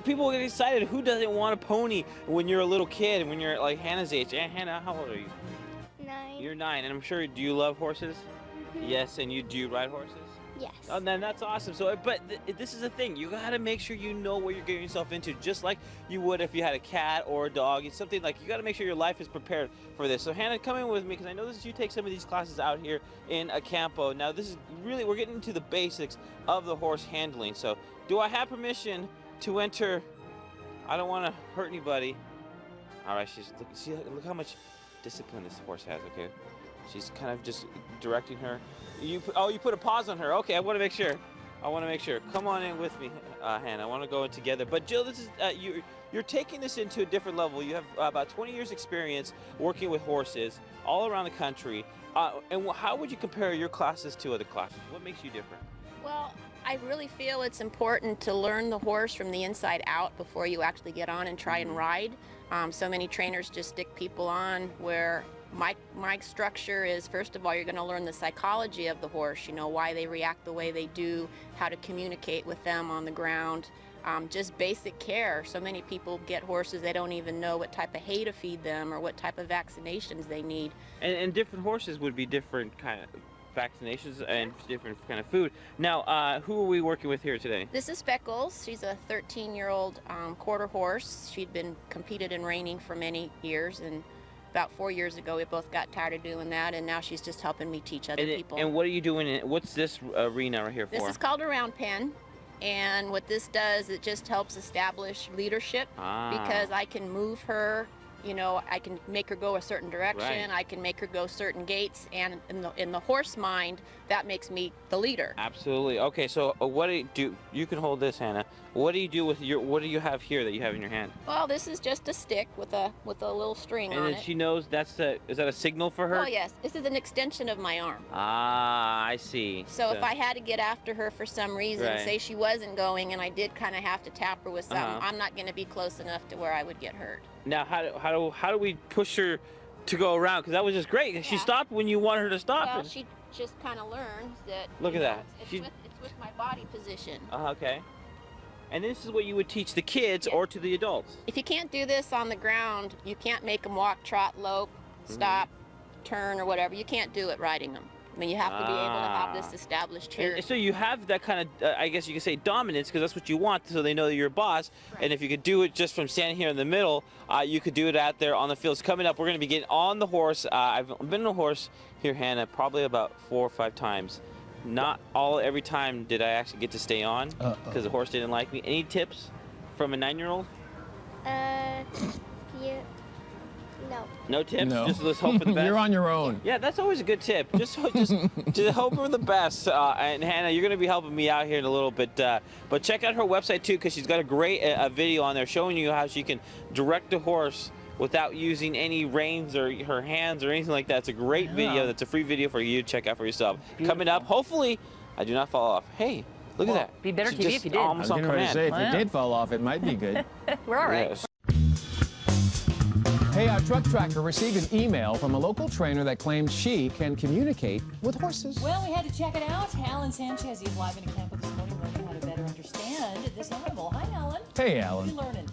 people get excited. Who doesn't want a pony when you're a little kid and when you're like Hannah's age? Hannah, how old are you? 9. You're 9, and I'm sure. Do you love horses? Yes, and do you ride horses? Yes. Oh, then that's awesome. So, but this is the thing. You got to make sure you know what you're getting yourself into, just like you would if you had a cat or a dog. It's something like you got to make sure your life is prepared for this. So, Hannah, come in with me because I know you take some of these classes out here in Acampo. Now, this is really, we're getting into the basics of the horse handling. So, do I have permission to enter? I don't want to hurt anybody. All right, look how much discipline this horse has. Okay. She's kind of just directing her. You put a pause on her. Okay, I want to make sure. Come on in with me, Hannah. I want to go in together. But Jill, this is you're taking this into a different level. You have about 20 years experience working with horses all around the country. And how would you compare your classes to other classes? What makes you different? Well, I really feel it's important to learn the horse from the inside out before you actually get on and try and ride. So many trainers just stick people on where my structure is, first of all, you're going to learn the psychology of the horse, you know, why they react the way they do, how to communicate with them on the ground, just basic care. So many people get horses, they don't even know what type of hay to feed them or what type of vaccinations they need. And different horses would be different kind of vaccinations and different kind of food. Now, who are we working with here today? This is Speckles. She's a 13-year-old quarter horse. She'd been competed in reining for many years, and about 4 years ago, we both got tired of doing that, and now she's just helping me teach other people. And what are you doing? What's this arena right here for? This is called a round pen, and what this does, it just helps establish leadership because I can move her. You know, I can make her go a certain direction. I can make her go certain gaits, and in the horse mind, that makes me the leader. Absolutely. Okay, so what do you do? You can hold this, Hannah. What do you do with your? What do you have here that you have in your hand? Well, this is just a stick with a little string on it. And then she knows that's the. Is that a signal for her? Oh yes, this is an extension of my arm. Ah, I see. So if I had to get after her for some reason, say she wasn't going, and I did kind of have to tap her with something, I'm not going to be close enough to where I would get hurt. Now, how do we push her to go around? Because that was just great. Yeah. She stopped when you want her to stop. Well, she just kind of learns that. Look at that. It's with my body position. Okay. And this is what you would teach the kids or to the adults. If you can't do this on the ground, you can't make them walk, trot, lope, stop, turn, or whatever. You can't do it riding them. I mean, you have to be able to have this established here. And so you have that kind of, I guess you could say, dominance, because that's what you want, so they know that you're a boss. Right. And if you could do it just from standing here in the middle, you could do it out there on the fields. Coming up, we're going to be getting on the horse. I've been on a horse here, Hannah, probably about 4 or 5 times. Not every time did I actually get to stay on, because the horse didn't like me. Any tips from a 9-year-old? No. No tips? No. Just let's hope for the best? You're on your own. Yeah, that's always a good tip. Just hope for the best. And Hannah, you're going to be helping me out here in a little bit. But check out her website, too, because she's got a great video on there showing you how she can direct a horse without using any reins or her hands or anything like that. It's a great video. That's a free video for you to check out for yourself. Beautiful. Coming up, hopefully, I do not fall off. Hey, look at that. Be better TV if you did. I was going to say, if you did fall off, it might be good. We're all right. Yes. Hey, our truck tracker received an email from a local trainer that claims she can communicate with horses. Well, we had to check it out. Alan Sanchez is live in a camp with us this morning, learning how to better understand this animal. Hi, Alan. Hey, Alan. What are you learning?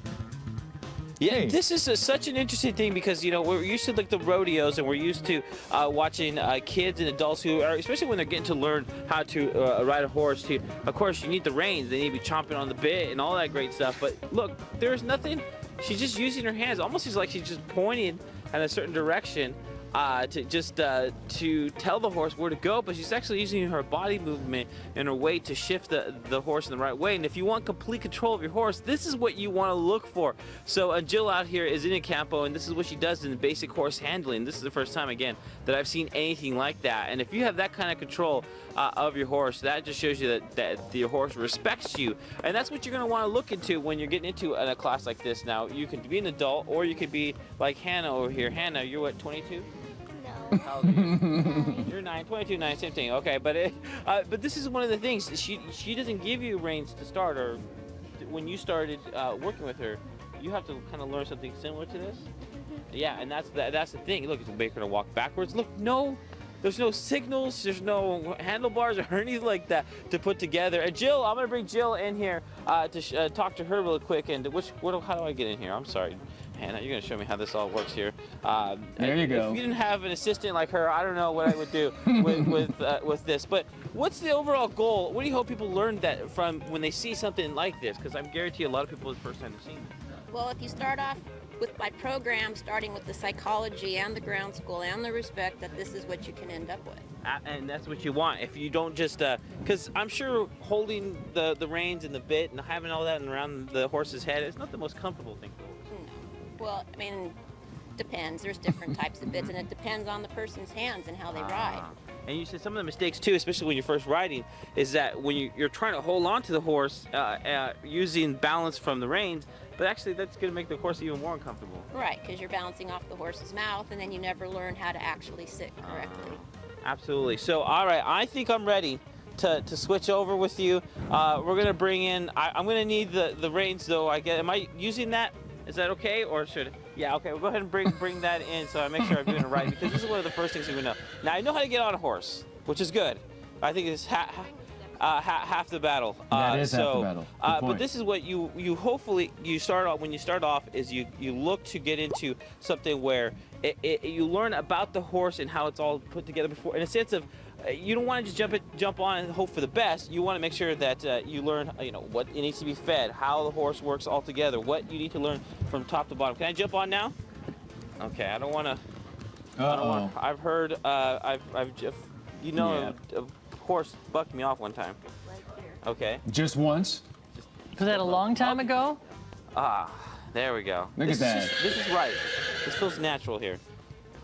Yeah, this is such an interesting thing because, you know, we're used to like the rodeos and we're used to watching kids and adults who are, especially when they're getting to learn how to ride a horse. Of course, you need the reins. They need to be chomping on the bit and all that great stuff. But look, there's nothing. She's just using her hands. Almost seems like she's just pointing in a certain direction to tell the horse where to go, but she's actually using her body movement and her weight to shift the horse in the right way. And if you want complete control of your horse, this is what you want to look for. So Jill out here is in a campo, and this is what she does in the basic horse handling. This is the first time, again, that I've seen anything like that. And if you have that kind of control of your horse, that just shows you that your horse respects you. And that's what you're going to want to look into when you're getting into a class like this. Now, you could be an adult, or you could be like Hannah over here. Hannah, you're what, 22? How old are you? You're 9, 22, 9, same thing. Okay, but this is one of the things. She doesn't give you reins to start, or when you started working with her, you have to kind of learn something similar to this. Yeah, and that's the thing. Look, it's making her walk backwards. Look, there's no signals, there's no handlebars or anything like that to put together. And Jill, I'm gonna bring Jill in here to talk to her real quick. And how do I get in here? I'm sorry. Hannah, you're going to show me how this all works here. There you go. If you didn't have an assistant like her, I don't know what I would do with this. But what's the overall goal? What do you hope people learn that from when they see something like this? Because I guarantee a lot of people, it's the first time they've seen it. Well, if you start off with my program, starting with the psychology and the ground school and the respect, that this is what you can end up with. And that's what you want. If you don't just, because I'm sure holding the reins and the bit and having all that around the horse's head is not the most comfortable thing for a horse. Well, I mean, depends. There's different types of bits, and it depends on the person's hands and how they ride. And you said some of the mistakes too, especially when you're first riding, is that when you're trying to hold on to the horse using balance from the reins, but actually that's going to make the horse even more uncomfortable. Right, because you're bouncing off the horse's mouth, and then you never learn how to actually sit correctly. Absolutely. So, all right, I think I'm ready to switch over with you. We're going to bring in, I'm going to need the reins though. Am I using that? Is that okay, or should? Yeah, okay. We'll go ahead and bring that in, so I make sure I'm doing it right, because this is one of the first things we know. Now I know how to get on a horse, which is good. I think it's half the battle. That is half the battle. But this is what you hopefully start off when you start off is you look to get into something where you learn about the horse and how it's all put together before, in a sense of. You don't want to just jump on and hope for the best. You want to make sure that you learn, what it needs to be fed, how the horse works all together, what you need to learn from top to bottom. Can I jump on now? Okay, I don't want to. Uh-oh. I've heard. I've just. You know, a horse bucked me off one time. Okay. Just once? Was that a long time ago? Ah, there we go. Look at that. This is right. This feels natural here.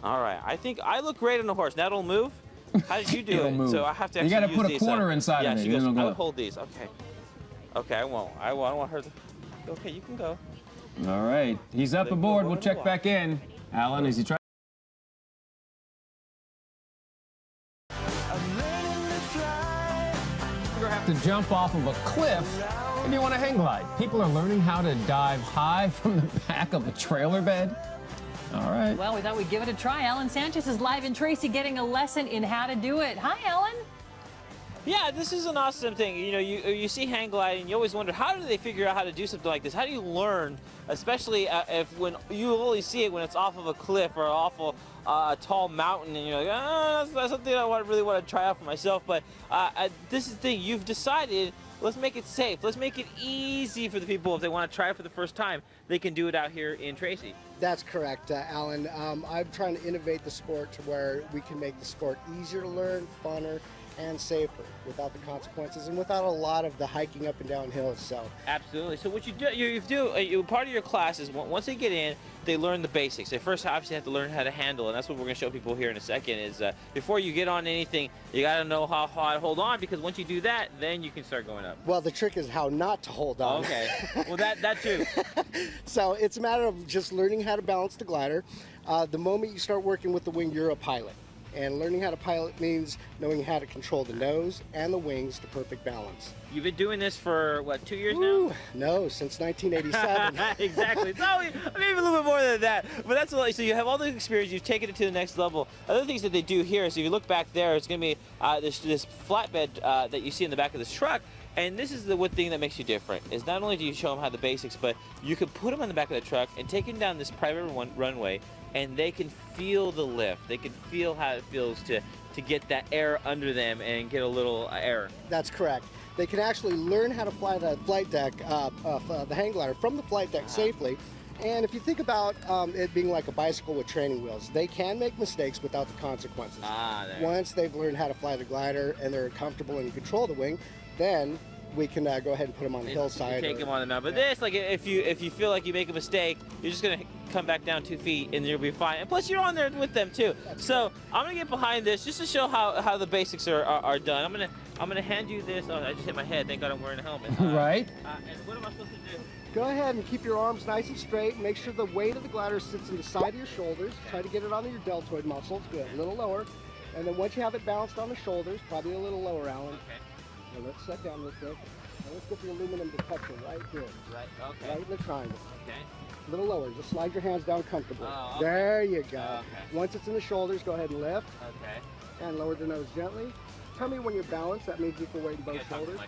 All right. I think I look great on the horse. Now it'll move. How did you do It'll it? move. So I have to You actually gotta use put a these, quarter inside yeah, of it. she Then goes, it'll go I would up. hold these. Okay. Okay, I won't. I want her to. Okay, you can go. All right. He's up aboard. We'll check back in. Alan, is he trying? You have to jump off of a cliff if you want to hang glide. People are learning how to dive high from the back of a trailer bed. All right. Well, we thought we'd give it a try. Alan Sanchez is live in Tracy getting a lesson in how to do it. Hi, Alan. Yeah, this is an awesome thing. You know, you see hang gliding, you always wonder, how do they figure out how to do something like this? How do you learn, especially when you only see it when it's off of a cliff or off of a tall mountain, and you're like, that's something I really want to try out for myself. But this is the thing, you've decided, let's make it safe. Let's make it easy for the people. If they want to try it for the first time, they can do it out here in Tracy. That's correct, Alan. I'm trying to innovate the sport to where we can make the sport easier to learn, funner, and safer without the consequences and without a lot of the hiking up and down hills. So absolutely. So what you do, part of your class is once they get in, they learn the basics. They first obviously have to learn how to handle, and that's what we're going to show people here in a second. Is before you get on anything, you got to know how to hold on, because once you do that, then you can start going up. Well, the trick is how not to hold on. Okay. Well, that too. So it's a matter of just learning how to balance the glider. The moment you start working with the wing, you're a pilot. And learning how to pilot means knowing how to control the nose and the wings to perfect balance. You've been doing this for, what, 2 years now? No, since 1987. Exactly. So, maybe a little bit more than that. But that's a lot. So you have all the experience. You've taken it to the next level. Other things that they do here is if you look back there, it's going to be this flatbed that you see in the back of this truck. And this is the one thing that makes you different, is not only do you show them how the basics, but you can put them on the back of the truck and take them down this private runway, and they can feel the lift. They can feel how it feels to get that air under them and get a little air. That's correct. They can actually learn how to fly the flight deck, the hang glider from the flight deck safely. And if you think about it being like a bicycle with training wheels, they can make mistakes without the consequences. Once they've learned how to fly the glider and they're comfortable and control the wing, then we can go ahead and put them on the hillside. Take them on the mountain. But this, like, if you feel like you make a mistake, you're just gonna come back down 2 feet and you'll be fine. And plus, you're on there with them too. So I'm gonna get behind this just to show how the basics are done. I'm gonna hand you this. Oh, I just hit my head. Thank God I'm wearing a helmet. Right. And what am I supposed to do? Go ahead and keep your arms nice and straight. Make sure the weight of the glider sits in the side of your shoulders. Try to get it onto your deltoid muscles. Good. A little lower. And then once you have it balanced on the shoulders, probably a little lower, Alan. Okay. Now let's set down real quick. Now let's get the aluminum detector right here. Right. Okay. Right in the triangle. Okay. A little lower. Just slide your hands down comfortably. Oh, okay. There you go. Okay. Once it's in the shoulders, go ahead and lift. Okay. And lower the nose gently. Tell me when you're balanced. That means equal weight in both shoulders.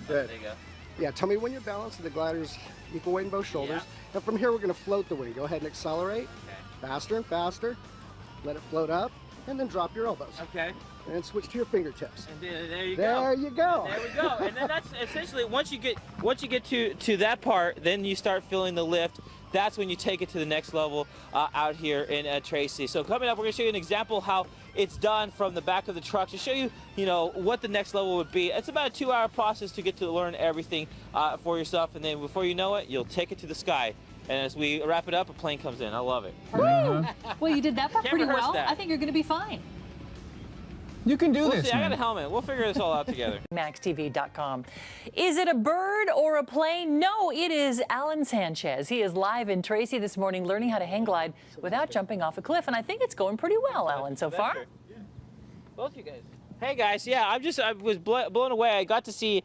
Good. There you go. Yeah, tell me when you're balanced and the glider's equal weight in both shoulders. Yeah. And from here, we're going to float the wing. Go ahead and accelerate. Okay. Faster and faster. Let it float up. And then drop your elbows. Okay. And then switch to your fingertips. And then, there you go. There you go. And there we go. And then that's essentially once you get to that part, then you start feeling the lift. That's when you take it to the next level out here in Tracy. So coming up, we're going to show you an example how it's done from the back of the truck to show you, what the next level would be. It's about a 2-hour process to get to learn everything for yourself, and then before you know it, you'll take it to the sky. And as we wrap it up, a plane comes in. I love it. Woo! Well, you did that part Can't pretty rehearse well. that. I think you're going to be fine. You can do this. See, I got a helmet. We'll figure this all out together. MaxTV.com. Is it a bird or a plane? No, it is Alan Sanchez. He is live in Tracy this morning learning how to hang glide without jumping off a cliff. And I think it's going pretty well, Alan, so far. Both you guys. Hey guys, yeah, I was blown away. I got to see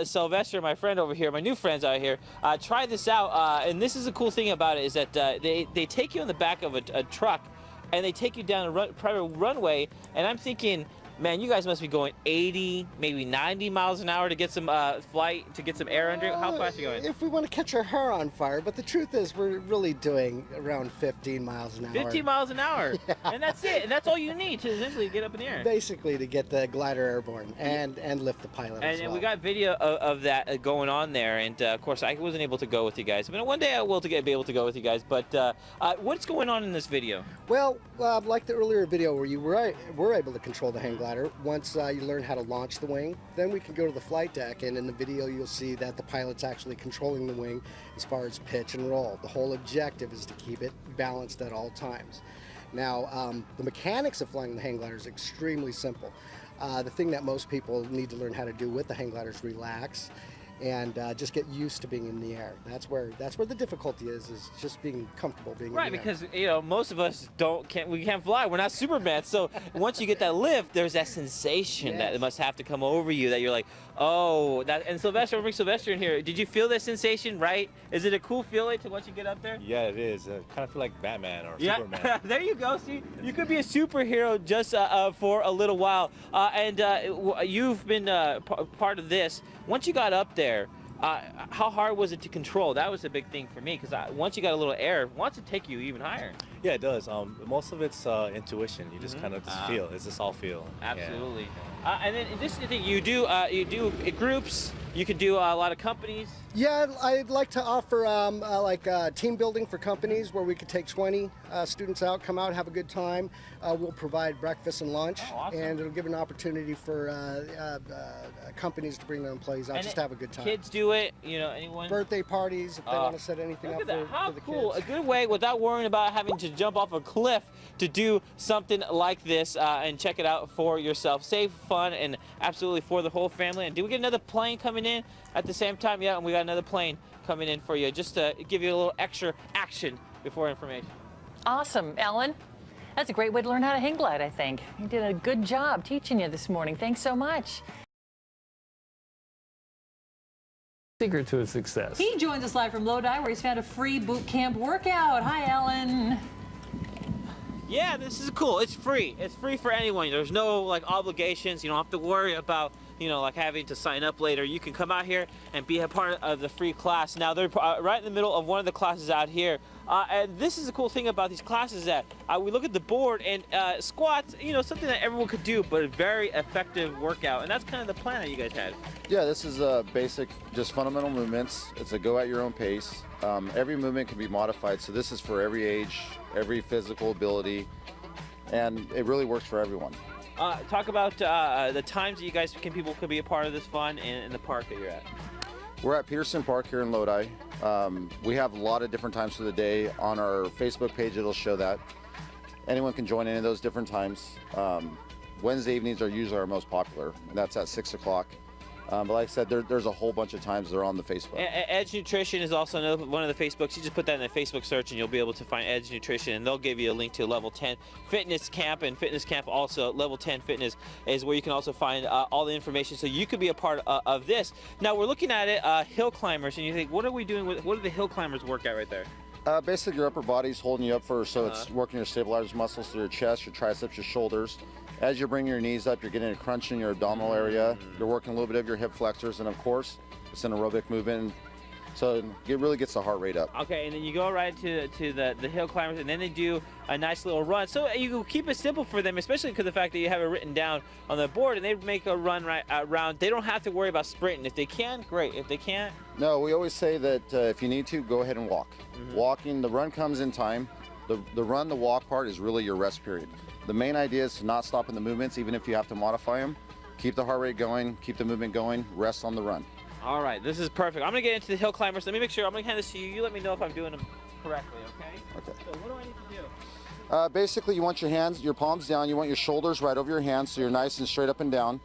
Sylvester, my friend over here, my new friends out here, try this out. And this is the cool thing about it is that they take you on the back of a truck and they take you down a private runway. And I'm thinking, man, you guys must be going 80, maybe 90 miles an hour to get some flight, to get some air under it. How fast are you going? If we want to catch our hair on fire, but the truth is we're really doing around 15 miles an hour. 15 miles an hour, and that's it. And that's all you need to essentially get up in the air. Basically to get the glider airborne and lift the pilot as well. And we got video of that going on there, and of course I wasn't able to go with you guys. But one day I will be able to go with you guys. But what's going on in this video? Well, like the earlier video where you were able to control the hang glider, once you learn how to launch the wing, then we can go to the flight deck, and in the video you'll see that the pilot's actually controlling the wing as far as pitch and roll. The whole objective is to keep it balanced at all times. Now, the mechanics of flying the hang glider is extremely simple. The thing that most people need to learn how to do with the hang glider is relax and just get used to being in the air. That's where the difficulty is just being comfortable being in the air. Right, because most of us we can't fly. We're not Superman. So once you get that lift, there's that sensation that must have to come over you that you're like, oh, that. And Sylvester, we'll bring Sylvester in here. Did you feel that sensation? Right? Is it a cool feeling to once you get up there? Yeah, it is. I kind of feel like Batman or Superman. Yeah, there you go. See, you could be a superhero just for a little while. And you've been part of this. Once you got up there, how hard was it to control? That was a big thing for me, because once you got a little air, it wants to take you even higher. Yeah, it does. Most of it's intuition. You just kind of just feel. It's just all feel. Absolutely. Yeah. And then this is the thing you do groups. You can do a lot of companies. Yeah, I'd like to offer team building for companies where we could take 20 students out, come out, have a good time. We'll provide breakfast and lunch, and it'll give an opportunity for companies to bring their employees out, just to have a good time. Kids do it, anyone? Birthday parties, if they want to set anything up for the kids. How cool, a good way without worrying about having to jump off a cliff to do something like this and check it out for yourself. Safe, fun, and absolutely for the whole family. And do we get another plane coming in at the same time? Yeah, and we got another plane coming in for you, just to give you a little extra action before information. Awesome, Ellen. That's a great way to learn how to hang glide, I think. You did a good job teaching you this morning. Thanks so much. Secret to his success. He joins us live from Lodi, where he's found a free boot camp workout. Hi, Ellen. Yeah, this is cool. It's free. It's free for anyone. There's no obligations. You don't have to worry about having to sign up later. You can come out here and be a part of the free class. Now they're right in the middle of one of the classes out here, and this is the cool thing about these classes, that we look at the board, and squats, something that everyone could do, but a very effective workout, and that's kind of the plan that you guys had. Yeah, this is basic, just fundamental movements. It's a go at your own pace. Every movement can be modified, so this is for every age, every physical ability, and it really works for everyone. Talk about the times that people could be a part of this fun in the park that you're at. We're at Peterson Park here in Lodi. We have a lot of different times for the day. On our Facebook page, it'll show that. Anyone can join any of those different times. Wednesday evenings are usually our most popular, and that's at 6 o'clock. But like I said, there's a whole bunch of times they're on the Facebook. Edge Nutrition is also another one of the Facebooks. You just put that in the Facebook search and you'll be able to find Edge Nutrition, and they'll give you a link to Level 10 Fitness Camp. And Fitness Camp also, Level 10 Fitness is where you can also find all the information, so you could be a part of this. Now we're looking at it, hill climbers, and you think, what are we doing what do the hill climbers work at right there? Basically, your upper body's holding you up first, so it's working your stabilizers muscles through your chest, your triceps, your shoulders. As you're bringing your knees up, you're getting a crunch in your abdominal area. You're working a little bit of your hip flexors, and of course, it's an aerobic movement, so it really gets the heart rate up. Okay, and then you go right to the hill climbers, and then they do a nice little run. So you keep it simple for them, especially because of the fact that you have it written down on the board, and they make a run right around. They don't have to worry about sprinting. If they can, great. If they can't, no. We always say that if you need to, go ahead and walk. Walking, the run comes in time. The run, the walk part is really your rest period. The main idea is to not stop in the movements, even if you have to modify them. Keep the heart rate going, keep the movement going, rest on the run. All right, this is perfect. I'm gonna get into the hill climbers. Let me make sure. I'm gonna hand this to you. You let me know if I'm doing them correctly, okay? Okay. So what do I need to do? Basically, you want your palms down. You want your shoulders right over your hands, so you're nice and straight up and down.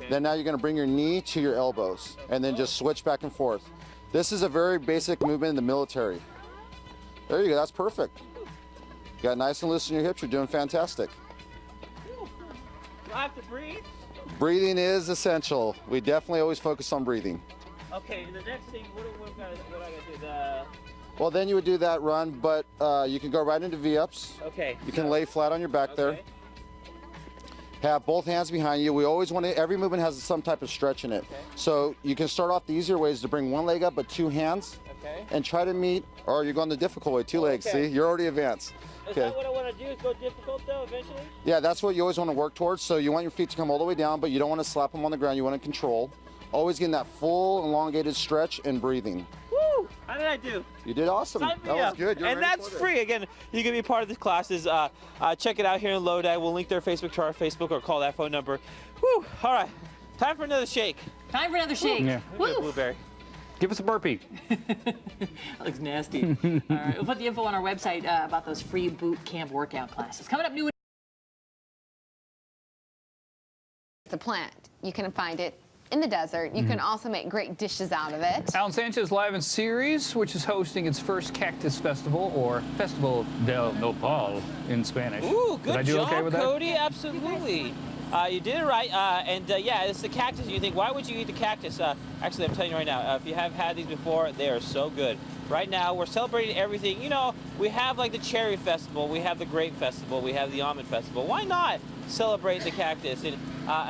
Okay. Then now you're gonna bring your knee to your elbows, and then just switch back and forth. This is a very basic movement in the military. There you go, that's perfect. You got nice and loose in your hips, you're doing fantastic. Do I have to breathe? Breathing is essential. We definitely always focus on breathing. Okay, and the next thing, what I gotta do? Well, then you would do that run, but you can go right into V-ups. Okay. You can lay flat on your back there. Have both hands behind you. We always want to, every movement has some type of stretch in it. Okay. So you can start off the easier ways to bring one leg up, but two hands. Okay. And try to meet, or you're going the difficult way, two legs. Okay. See, you're already advanced. Is that what I want to do, is go difficult though, eventually? Yeah, that's what you always want to work towards. So you want your feet to come all the way down, but you don't want to slap them on the ground. You want to control. Always getting that full elongated stretch and breathing. Woo! How did I do? You did awesome. Sign That me was up. good. You're And ready that's for it. free. Again, you can be part of the classes. Check it out here in Lodi. We'll link their Facebook to our Facebook or call that phone number. Woo! All right. Time for another shake. Time for another shake. Yeah. Woo. Blueberry. Give us a burpee. That looks nasty. All right, we'll put the info on our website about those free boot camp workout classes. Coming up new. It's a plant. You can find it in the desert. You can also make great dishes out of it. Alan Sanchez live in Ceres, which is hosting its first cactus festival, or Festival del Nopal in Spanish. Ooh, Did I good do job, okay with that? Cody. Absolutely. You did it right. Yeah, it's the cactus. You think, why would you eat the cactus? Actually, I'm telling you right now, if you have had these before, they are so good. Right now, we're celebrating everything. You know, we have like the cherry festival, we have the grape festival, we have the almond festival. Why not celebrate the cactus and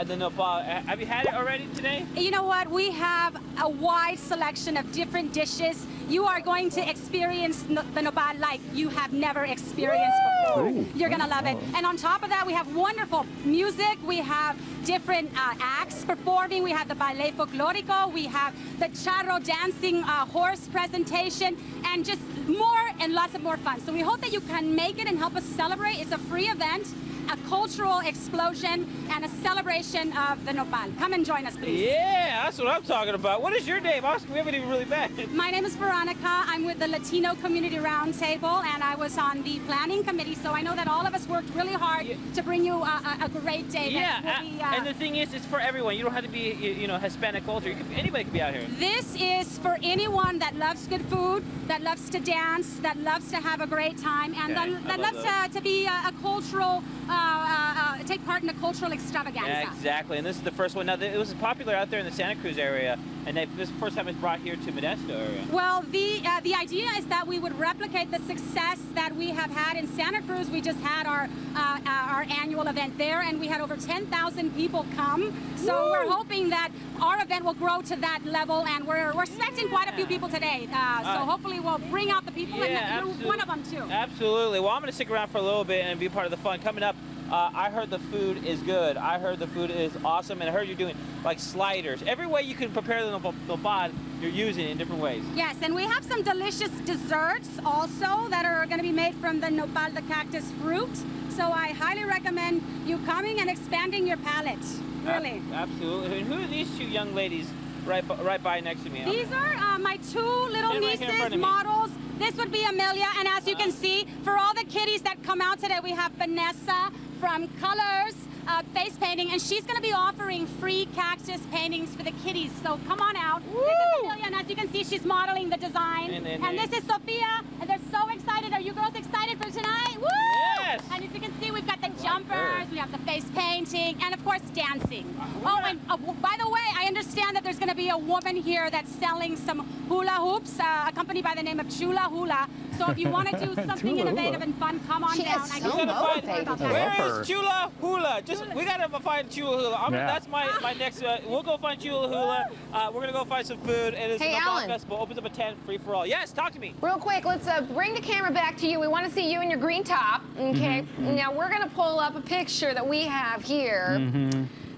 the nopal? Have you had it already today? You know what? We have a wide selection of different dishes. You are going to experience the nopal like you have never experienced before. Ooh. You're going to love it. And on top of that, we have wonderful music. We have different acts performing. We have the ballet folklorico. We have the charro dancing horse presentation, and just more and lots of more fun. So we hope that you can make it and help us celebrate. It's a free event, a cultural explosion, and a celebration of the nopal. Come and join us, please. Yeah, that's what I'm talking about. What is your name? We haven't even really met. My name is Veronica. I'm with the Latino Community Roundtable, and I was on the planning committee, so I know that all of us worked really hard to bring you a great day. Yeah, and the thing is, it's for everyone. You don't have to be, Hispanic culture. Anybody can be out here. This is for anyone that loves good food, that loves to dance, that loves to have a great time, and that loves to be a cultural, take part in a cultural extravaganza. Yeah, exactly. And this is the first one. Now, it was popular out there in the Santa Cruz area, and this is the first time it's brought here to Modesto area. Well, the idea is that we would replicate the success that we have had in Santa Cruz. We just had our annual event there, and we had over 10,000 people come. So Woo! we're hoping that our event will grow to that level, and we're expecting quite a few people today. So hopefully we'll bring out the people, and you're one of them too. Absolutely. Well, I'm going to stick around for a little bit and be part of the fun. Coming up, I heard the food is good. I heard the food is awesome, and I heard you're doing like sliders. Every way you can prepare the nopal, you're using it in different ways. Yes, and we have some delicious desserts also that are going to be made from the nopal, the cactus fruit. So I highly recommend you coming and expanding your palate. Really. Absolutely. And who are these two young ladies right by next to me? These are my two little Stand right here in front nieces, of me. models. This would be Amelia, and as you can see, for all the kiddies that come out today, we have Vanessa from Colors Face Painting, and she's going to be offering free cactus paintings for the kiddies. So come on out. This is Amelia, and as you can see, she's modeling the design. And this is Sophia, and they're so excited. Are you girls excited for tonight? Woo! Yes! And as you can see, we've got the jumpers, we have the face painting, and of course, dancing. Oh, and by the way, I understand that there's going to be a woman here that's selling some hula hoops, a company by the name of Chula Hula. So if you want to do something innovative and fun, come on down. She is so motivated. Where is Chula Hula? We gotta find Chula Hula. Yeah. That's my next. We'll go find Chula Hula. We're gonna go find some food. And it's Hey, the Nopal Alan. Festival opens up at 10, free for all. Yes, talk to me. Real quick, let's bring the camera back to you. We want to see you in your green top, okay? Now, we're going to pull up a picture that we have here.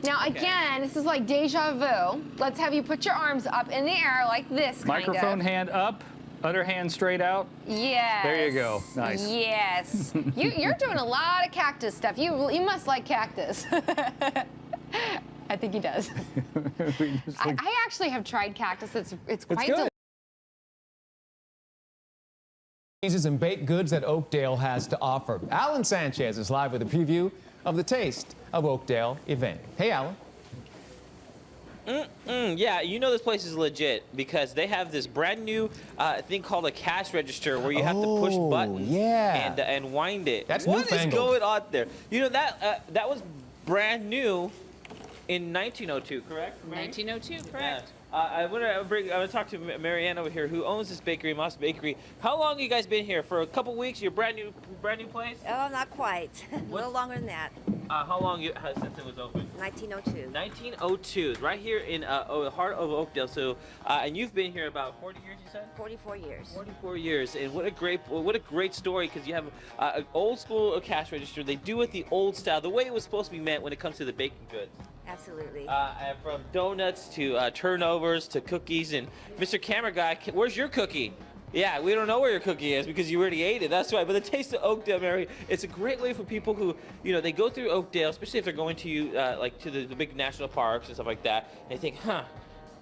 Now, again, this is like deja vu. Let's have you put your arms up in the air like this, Microphone kind of. hand up, other hand straight out. Yes. There you go. Nice. Yes. You're doing a lot of cactus stuff. You must like cactus. I think he does. I actually have tried cactus. It's quite good. Cheeses and baked goods that Oakdale has to offer. Alan Sanchez is live with a preview of the Taste of Oakdale event. Hey, Alan. Yeah, you know this place is legit because they have this brand new thing called a cash register where you have to push buttons and wind it. That's what is newfangled. going on there? You know that was brand new in 1902, correct? 1902, correct. I want to talk to Marianne over here, who owns this bakery, Moss Bakery. How long have you guys been here? For a couple weeks? Your brand new place? Oh, not quite. A little longer than that. How long since it was open? 1902. 1902, right here in the heart of Oakdale. So, and you've been here about 40 years, you said? 44 years. 44 years, and what a great story, because you have an old school cash register. They do it the old style, the way it was supposed to be meant when it comes to the baking goods. Absolutely. And from donuts to turnovers to cookies. And Mr. Camera Guy, where's your cookie? Yeah, we don't know where your cookie is because you already ate it. That's right. But the Taste of Oakdale, Mary, it's a great way for people who, they go through Oakdale, especially if they're going to like to the big national parks and stuff like that. And they think,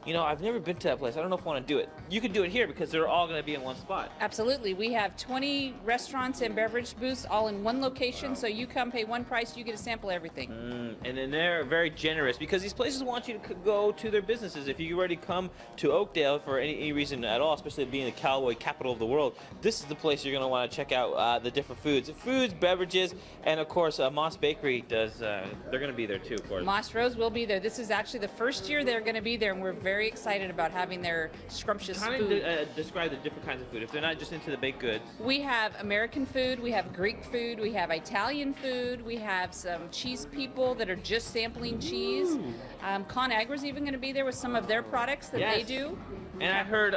I've never been to that place. I don't know if I want to do it. You can do it here because they're all going to be in one spot. Absolutely. We have 20 restaurants and beverage booths all in one location. Wow. So you come pay one price, you get to sample everything. And then they're very generous because these places want you to go to their businesses. If you already come to Oakdale for any reason at all, especially being the cowboy capital of the world, this is the place you're going to want to check out the different foods, beverages, and of course Moss Bakery does. They're going to be there too, of course. Moss Rose will be there. This is actually the first year they're going to be there, and we're very excited about having their scrumptious food. Describe the different kinds of food if they're not just into the baked goods. We have American food, we have Greek food, we have Italian food, we have some cheese people that are just sampling cheese. ConAgra's even going to be there with some of their products that they do. And I heard,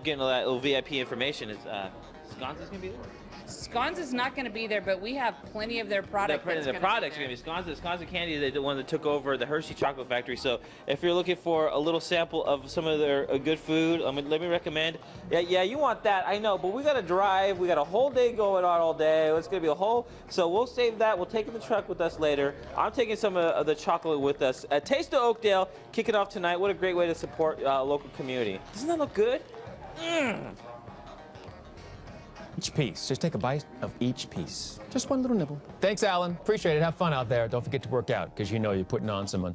getting all that little VIP information is Sconza's going to be there. Scones is not going to be there, but we have plenty of their products. The products are going to be Sconza. Sconza Candy, they're the one that took over the Hershey Chocolate Factory. So if you're looking for a little sample of some of their good food, let me recommend. Yeah, you want that, I know, but we got to drive. We got a whole day going on all day. It's going to be a whole, so we'll save that. We'll take it in the truck with us later. I'm taking some of the chocolate with us. Taste of Oakdale, kicking off tonight. What a great way to support local community. Doesn't that look good? Each piece. Just take a bite of each piece. Just one little nibble. Thanks, Alan. Appreciate it. Have fun out there. Don't forget to work out because you're putting on someone.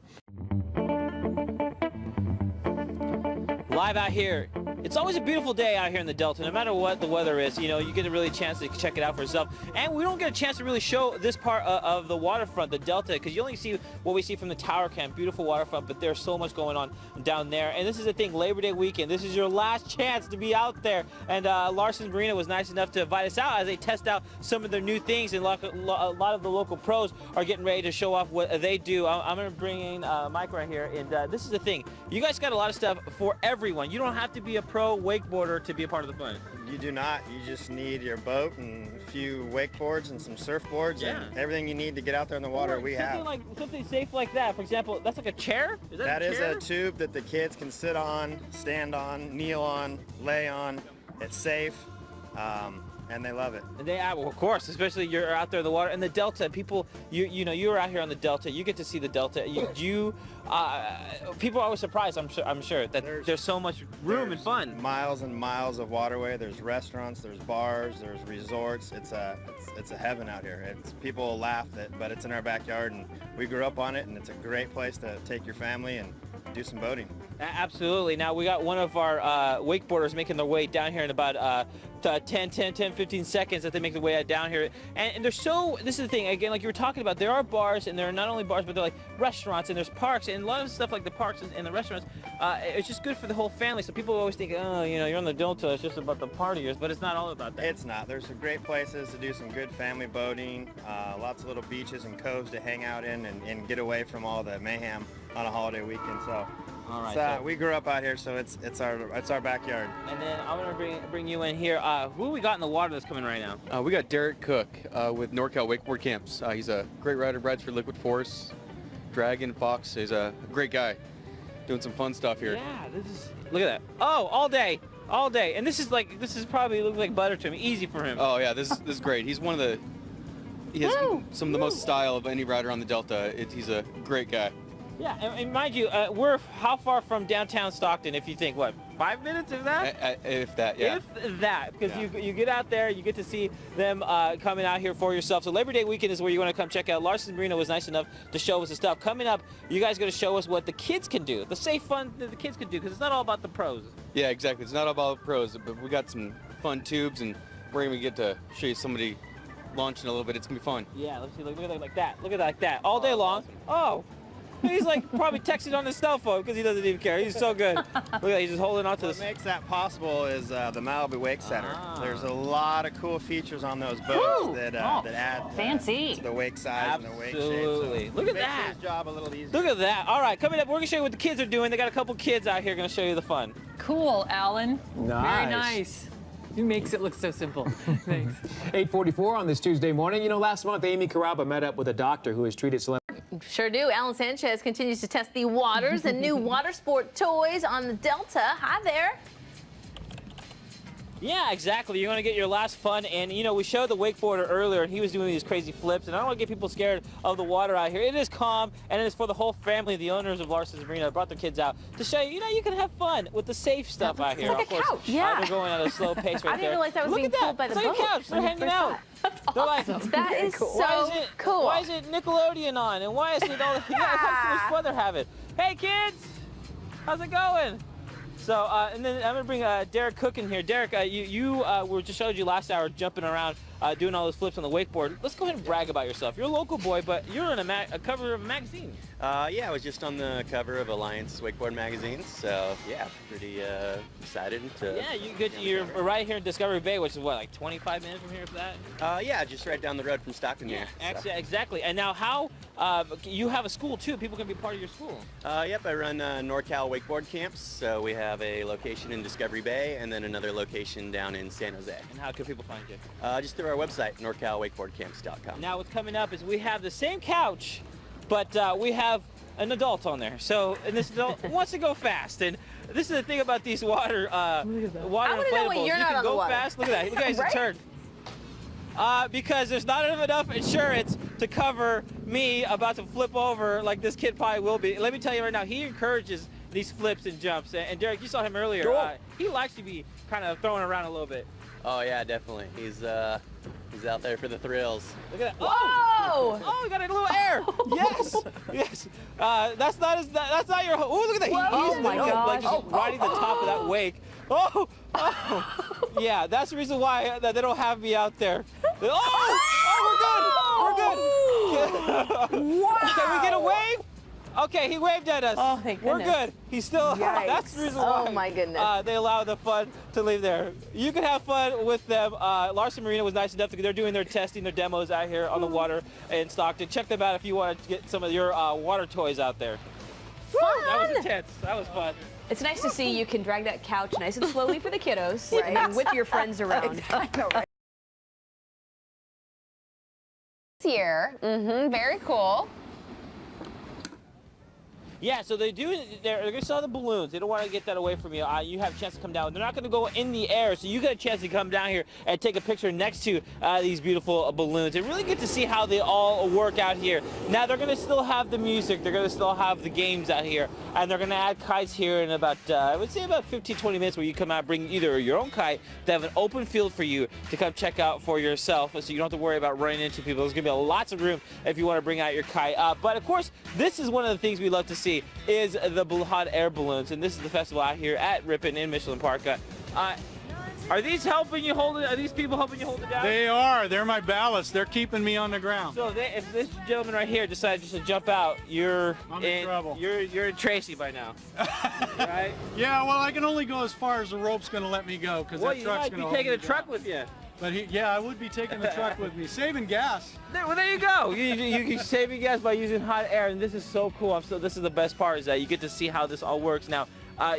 Live out here. It's always a beautiful day out here in the Delta, no matter what the weather is. You get a really chance to check it out for yourself. And we don't get a chance to really show this part of the waterfront, the Delta, because you only see what we see from the tower camp. Beautiful waterfront, but there's so much going on down there. And this is the thing, Labor Day weekend. This is your last chance to be out there. And Larson Marina was nice enough to invite us out as they test out some of their new things. And a lot of the local pros are getting ready to show off what they do. I'm going to bring in Mike right here. And this is the thing. You guys got a lot of stuff for everyone. You don't have to be a pro wakeboarder to be a part of the fun. You do not. You just need your boat and a few wakeboards and some surfboards and everything you need to get out there in the water. We have something safe like that. For example, that's like a chair. That is a tube that the kids can sit on, stand on, kneel on, lay on. It's safe. And they love it. And of course, especially you're out there in the water and the Delta. People, you're out here on the Delta. You get to see the Delta. People are always surprised. I'm sure that there's so much room and fun. Miles and miles of waterway. There's restaurants. There's bars. There's resorts. It's a heaven out here. People laugh but it's in our backyard, and we grew up on it, and it's a great place to take your family and do some boating. Absolutely. Now we got one of our wakeboarders making their way down here in about 15 seconds that they make their way down here. And they're this is the thing, again, like you were talking about, there are bars, and there are not only bars, but they're like restaurants, and there's parks, and a lot of stuff like the parks and the restaurants, it's just good for the whole family. So people always think, you're on the Delta, it's just about the partiers, but it's not all about that. It's not. There's some great places to do some good family boating, lots of little beaches and coves to hang out in and get away from all the mayhem on a holiday weekend. So all right, we grew up out here, so it's our backyard. And then I'm gonna bring you in here. Who we got in the water that's coming right now? We got Derek Cook with NorCal Wakeboard Camps. He's a great rider, rides for Liquid Force, Dragon, Fox. He's a great guy, doing some fun stuff here. Yeah, look at that. Oh, all day. And this is probably looks like butter to him. Easy for him. Oh yeah, this is great. He has some of the most style of any rider on the Delta. He's a great guy. Yeah, and mind you, we're how far from downtown Stockton? If you think, what, 5 minutes, if that? If that, yeah. If that, because you get out there, you get to see them coming out here for yourself. So Labor Day weekend is where you want to come check out. Larson Marina was nice enough to show us the stuff. Coming up, you guys are going to show us what the kids can do, the safe fun that the kids can do, because it's not all about the pros. Yeah, exactly. It's not all about the pros, but we got some fun tubes, and we're going to get to show you somebody launching a little bit. It's going to be fun. Yeah, let's see. Look at it like that. Look at it like that. All day long. Awesome. Oh. He's like probably texting on his cell phone because he doesn't even care. He's so good. Look at that, he's just holding on to this. What makes that possible is the Malibu Wake Center. There's a lot of cool features on those boats that add fancy to the wake size and the wake shape. Absolutely. So Look at makes that. his job a little easier. Look at that. All right, coming up, we're going to show you what the kids are doing. They got a couple kids out here going to show you the fun. Cool, Alan. Nice. Very nice. He makes it look so simple. Thanks. 8:44 on this Tuesday morning. You know, last month, Amy Carrabba met up with a doctor who has treated celebrities. Sure do. Alan Sanchez continues to test the waters and new water sport toys on the Delta. Hi there. Yeah, exactly. You're going to get your last fun. And, you know, we showed the wakeboarder earlier, and he was doing these crazy flips. And I don't want to get people scared of the water out here. It is calm, and it is for the whole family. The owners of Larson's Marina brought their kids out to show you, you know, you can have fun with the safe stuff out here. like a couch. Yeah. They're going at a slow pace right I didn't there. realize that was Look being at pulled by that. the It's like boat a couch. They're when you hanging first out. That's They're like, awesome. That is so cool. Why is it Nickelodeon on? And why is it all the, how much fun they're having? Hey, kids. How's it going? So, and then I'm going to bring Derek Cook in here. Derek, you were just showed you last hour jumping around, doing all those flips on the wakeboard. Let's go ahead and brag about yourself. You're a local boy, but you're on a cover of a magazine. Yeah, I was just on the cover of Alliance Wakeboard magazine, so yeah, pretty excited to. Yeah, you're right here in Discovery Bay, which is what, like 25 minutes from here, for that? Yeah, just right down the road from Stockton here. So. Exactly. And now, how you have a school too? People can be part of your school. Yep, I run NorCal Wakeboard camps. So we have a location in Discovery Bay and then another location down in San Jose. And how can people find you? Just through our website, NorCalWakeboardCamps.com. Now, what's coming up is we have the same couch, but we have an adult on there. So, and this adult wants to go fast. And this is the thing about these water inflatables. You're you not can on the go water. fast. Look at that. Look at his Right? turn. Because there's not enough insurance to cover me about to flip over like this kid probably will be. Let me tell you right now, he encourages these flips and jumps. And Derek, you saw him earlier. Cool. He likes to be kind of throwing around a little bit. Oh yeah, definitely. He's out there for the thrills. Look at that. Whoa! Oh, we got a little air. Yes. Yes. That's not your. Oh, look at that. Whoa. He's Oh my like gosh. just riding the top of that wake. Oh. Yeah, that's the reason why they don't have me out there. Oh, we're good. Wow. Can we get a wave? Okay, he waved at us. Oh, thank We're goodness. good. He's still. Yikes. That's the reason why. Oh, my goodness. They allow the fun to leave there. You can have fun with them. Larson Marina was nice enough to. They're doing their testing, their demos out here on the water in Stockton. Check them out if you want to get some of your water toys out there. Fun. That was intense. That was fun. It's nice to see you can drag that couch nice and slowly for the kiddos, Right. and then with your friends around. I know, right? Here, very cool. Yeah, so they're going to sell the balloons. They don't want to get that away from you. You have a chance to come down. They're not going to go in the air, so you get a chance to come down here and take a picture next to these beautiful balloons and really get to see how they all work out here. Now, they're going to still have the music. They're going to still have the games out here, and they're going to add kites here in about, I would say about 15, 20 minutes where you come out, bring either your own kite. They have an open field for you to come check out for yourself, so you don't have to worry about running into people. There's going to be lots of room if you want to bring out your kite. But, of course, this is one of the things we love to see is the hot air balloons, and this is the festival out here at Ripon in Michelin Park. Are these helping you hold it? Are these people helping you hold it down? They are. They're my ballast. They're keeping me on the ground. So if this gentleman right here decides just to jump out, I'm in trouble. You're in Tracy by now, right? Yeah, well, I can only go as far as the rope's going to let me go because Well, that you truck's might going to be taking a truck with you. But yeah, I would be taking the truck with me, saving gas. Well, there you go. You can save your gas by using hot air, and this is so cool. This is the best part is that you get to see how this all works. Now,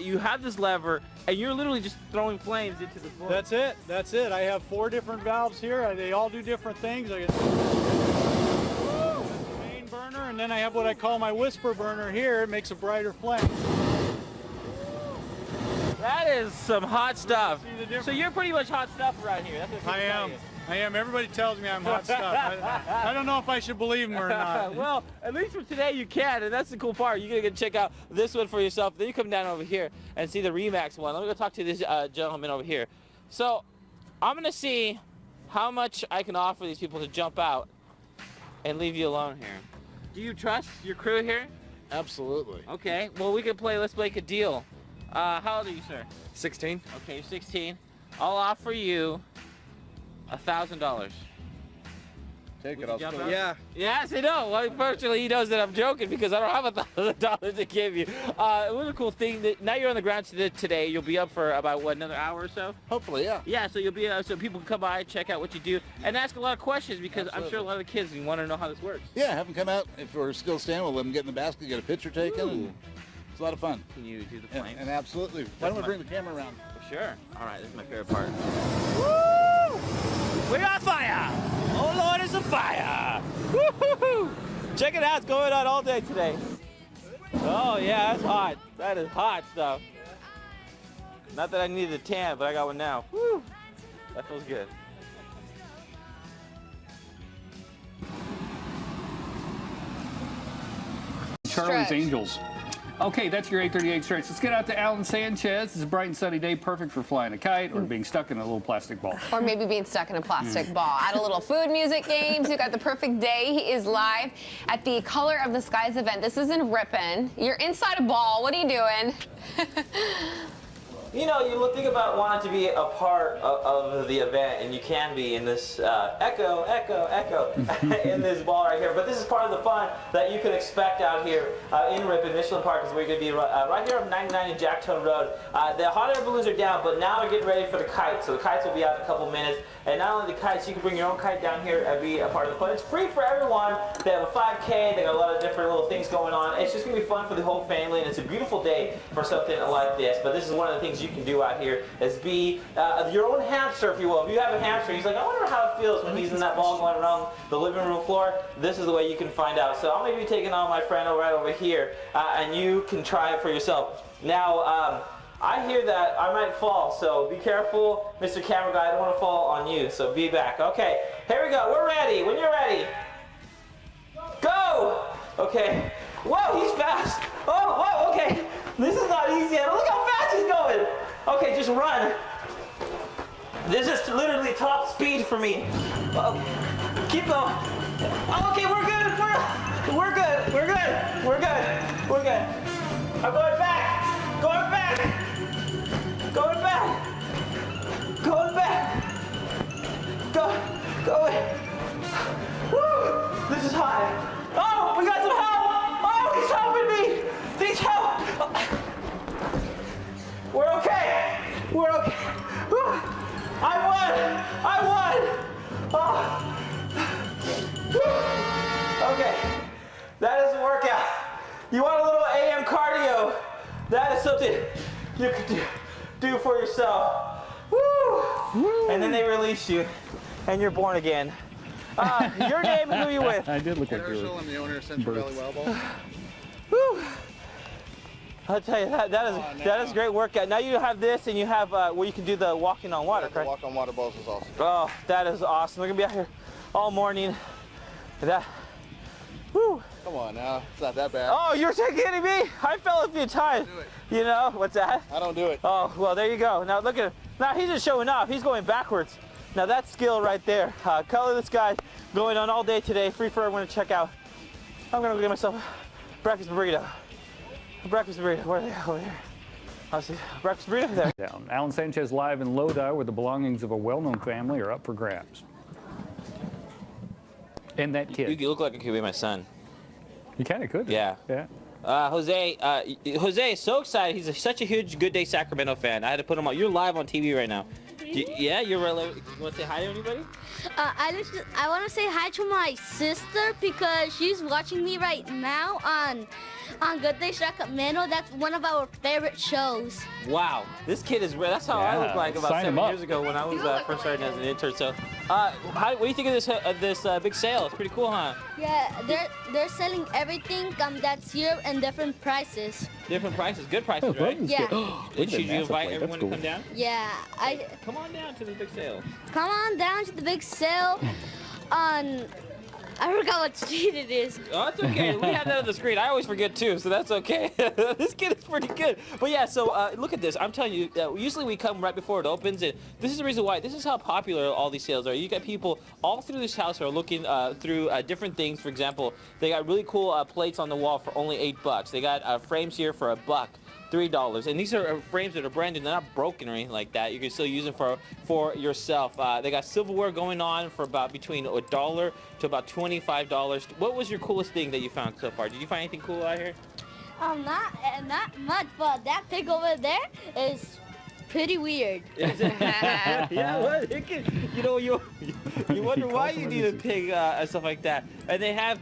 you have this lever, and you're literally just throwing flames into the floor. That's it. That's it. I have 4 different valves here. They all do different things. I get main burner, and then I have what I call my whisper burner here. It makes a brighter flame. That is some hot stuff. See the difference? So you're pretty much hot stuff around here. That's what people tell you. I am. Everybody tells me I'm hot stuff. I don't know if I should believe them or not. Well, at least for today you can, and that's the cool part. You're going to get to check out this one for yourself. Then you come down over here and see the Remax one. Let me go talk to this gentleman over here. So I'm going to see how much I can offer these people to jump out and leave you alone here. Do you trust your crew here? Absolutely. Okay. Well, let's make a deal. How old are you, sir? 16. Okay, you're 16. I'll offer you $1,000. take it. Would I'll you jump still. out? Yeah. Yes, I know. Well, fortunately, he knows that I'm joking because I don't have $1,000 to give you. What a cool thing that now you're on the ground today. You'll be up for about what, another hour or so? Hopefully, yeah. Yeah, so you'll be so people can come by, check out what you do, and ask a lot of questions because I'm sure a lot of the kids want to know how this works. Yeah, have them come out. If we're still standing, we'll let them get in the basket, get a picture taken, and it's a lot of fun. Can you do the flames? And absolutely. Why don't we bring the camera around? For sure. All right, this is my favorite part. Woo! We're on fire! Oh Lord, it's a fire! Woo-hoo-hoo! Check it out, it's going on all day today. Oh yeah, that's hot. That is hot stuff. Not that I needed a tan, but I got one now. Woo! That feels good. Charlie's Stretch. Angels. Okay, that's your 8:38 stretch. Let's get out to Alan Sanchez. This is a bright and sunny day, perfect for flying a kite or being stuck in a little plastic ball. Or maybe being stuck in a plastic ball. Add a little food music games. You got the perfect day. He is live at the Color of the Skies event. This is in Ripon. You're inside a ball. What are you doing? You know, you think about wanting to be a part of the event, and you can be in this echo in this ball right here. But this is part of the fun that you can expect out here in Ripon. Michelin Park is where you're going to be right here on 99 and Jacktone Road. The hot air balloons are down, but now they're getting ready for the kites. So the kites will be out in a couple minutes. And not only the kites, you can bring your own kite down here and be a part of the fun. It's free for everyone. They have a 5K. They got a lot of different little things going on. It's just going to be fun for the whole family, and it's a beautiful day for something like this. But this is one of the things you can do out here is be your own hamster, if you will. If you have a hamster, he's like, I wonder how it feels when he's in that ball going around the living room floor. This is the way you can find out. So I'm going to be taking on my friend right over here, and you can try it for yourself. Now, I hear that I might fall, so be careful, Mr. Camera Guy. I don't want to fall on you, so be back. Okay, here we go. We're ready. When you're ready, go! Okay. Whoa, he's fast. Oh, whoa, okay. This is not easy at all. Look how fast he's going. Okay, just run. This is literally top speed for me. Oh, keep going. Okay, we're good. We're good. We're good. We're good. We're good. I'm going back. Going back. Going back. Going back. Go away. Woo! This is high. Oh, we got some help. Oh, he's helping me. He's help. We're okay. We're okay. Woo! I won. Oh. Woo! Okay. That is a workout. You want a little AM cardio? That is something you can do for yourself. Woo! And then they release you, and you're born again. Your name and who you with? I did look like you I'm the owner of Central Valley Well Ball. Woo! I'll tell you that is a great workout. Now you have this, and you have where you can do the walking on water, correct? The walk on water balls is awesome. Oh, that is awesome. We're gonna be out here all morning. That. Woo! Come on now, it's not that bad. Oh, you're kidding me? I fell a few times. Do it. You know what's that? I don't do it. Oh, well, there you go. Now look at him. Now he's just showing off. He's going backwards. Now that's skill right there. Color the Sky going on all day today. Free for everyone to check out. I'm gonna go get myself a breakfast burrito. A breakfast burrito. Where are they? Over here. I'll see. Breakfast burrito there. Down. Alan Sanchez live in Lodi, where the belongings of a well-known family are up for grabs. And that kid. You look like it could be my son. You kind of could. Yeah. Yeah. Jose is so excited. He's such a huge Good Day Sacramento fan. I had to put him on. You're live on TV right now. Yeah, you're really. You want to say hi to anybody? I want to say hi to my sister because she's watching me right now on Good Day Sacramento. That's one of our favorite shows. Wow, this kid is. That's how I looked like about 7 years ago when I was first starting as an intern. So, what do you think of this big sale? It's pretty cool, huh? Yeah, they're selling everything that's here and different prices. Different prices, good prices, right? Yeah. Should you invite everyone to come down? Yeah, Come on down to the big sale. come on down to the big sale on. I forgot what street it is. Oh, that's okay. We have that on the screen. I always forget too, so that's okay. This kid is pretty good. But yeah, so look at this. I'm telling you, usually we come right before it opens, and this is the reason why. This is how popular all these sales are. You got people all through this house who are looking through different things. For example, they got really cool plates on the wall for only $8. They got frames here for $1. $3. And these are frames that are brand new. They're not broken or anything like that. You can still use them for yourself. They got silverware going on for about between $1 to about $25. What was your coolest thing that you found so far? Did you find anything cool out here? Not much, but that pig over there is pretty weird. Yeah, well, it can, you wonder why you need a pig and stuff like that. And they have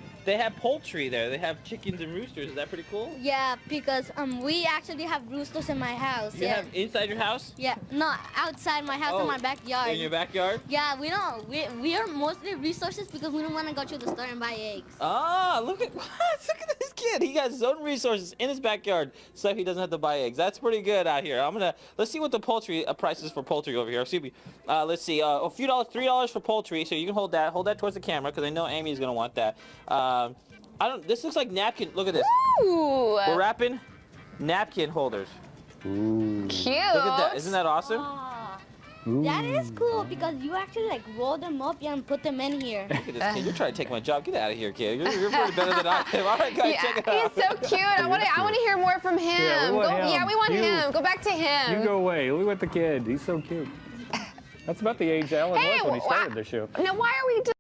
poultry there. They have chickens and roosters. Is that pretty cool? Yeah, because we actually have roosters in my house. You have inside your house? Yeah, no, outside my house in my backyard. In your backyard? Yeah, we don't. We are mostly resources because we don't want to go to the store and buy eggs. Ah, look at this kid. He got his own resources in his backyard, so he doesn't have to buy eggs. That's pretty good out here. Let's see what the poultry prices for poultry over here. Excuse me. Let's see. A few dollars, $3 for poultry. So you can hold that towards the camera because I know Amy's gonna want that. This looks like napkin. Look at this. Ooh. We're wrapping napkin holders. Ooh. Cute. Look at that. Isn't that awesome? That is cool because you actually like roll them up and put them in here. Look at this kid. You're trying to take my job. Get out of here, kid. You're pretty better than I am. All right, guys, check it out. He's so cute. I want to hear more from him. Yeah, we want him. Go back to him. You go away. Look at the kid. He's so cute. That's about the age Alan was when he started the show. Now, why are we just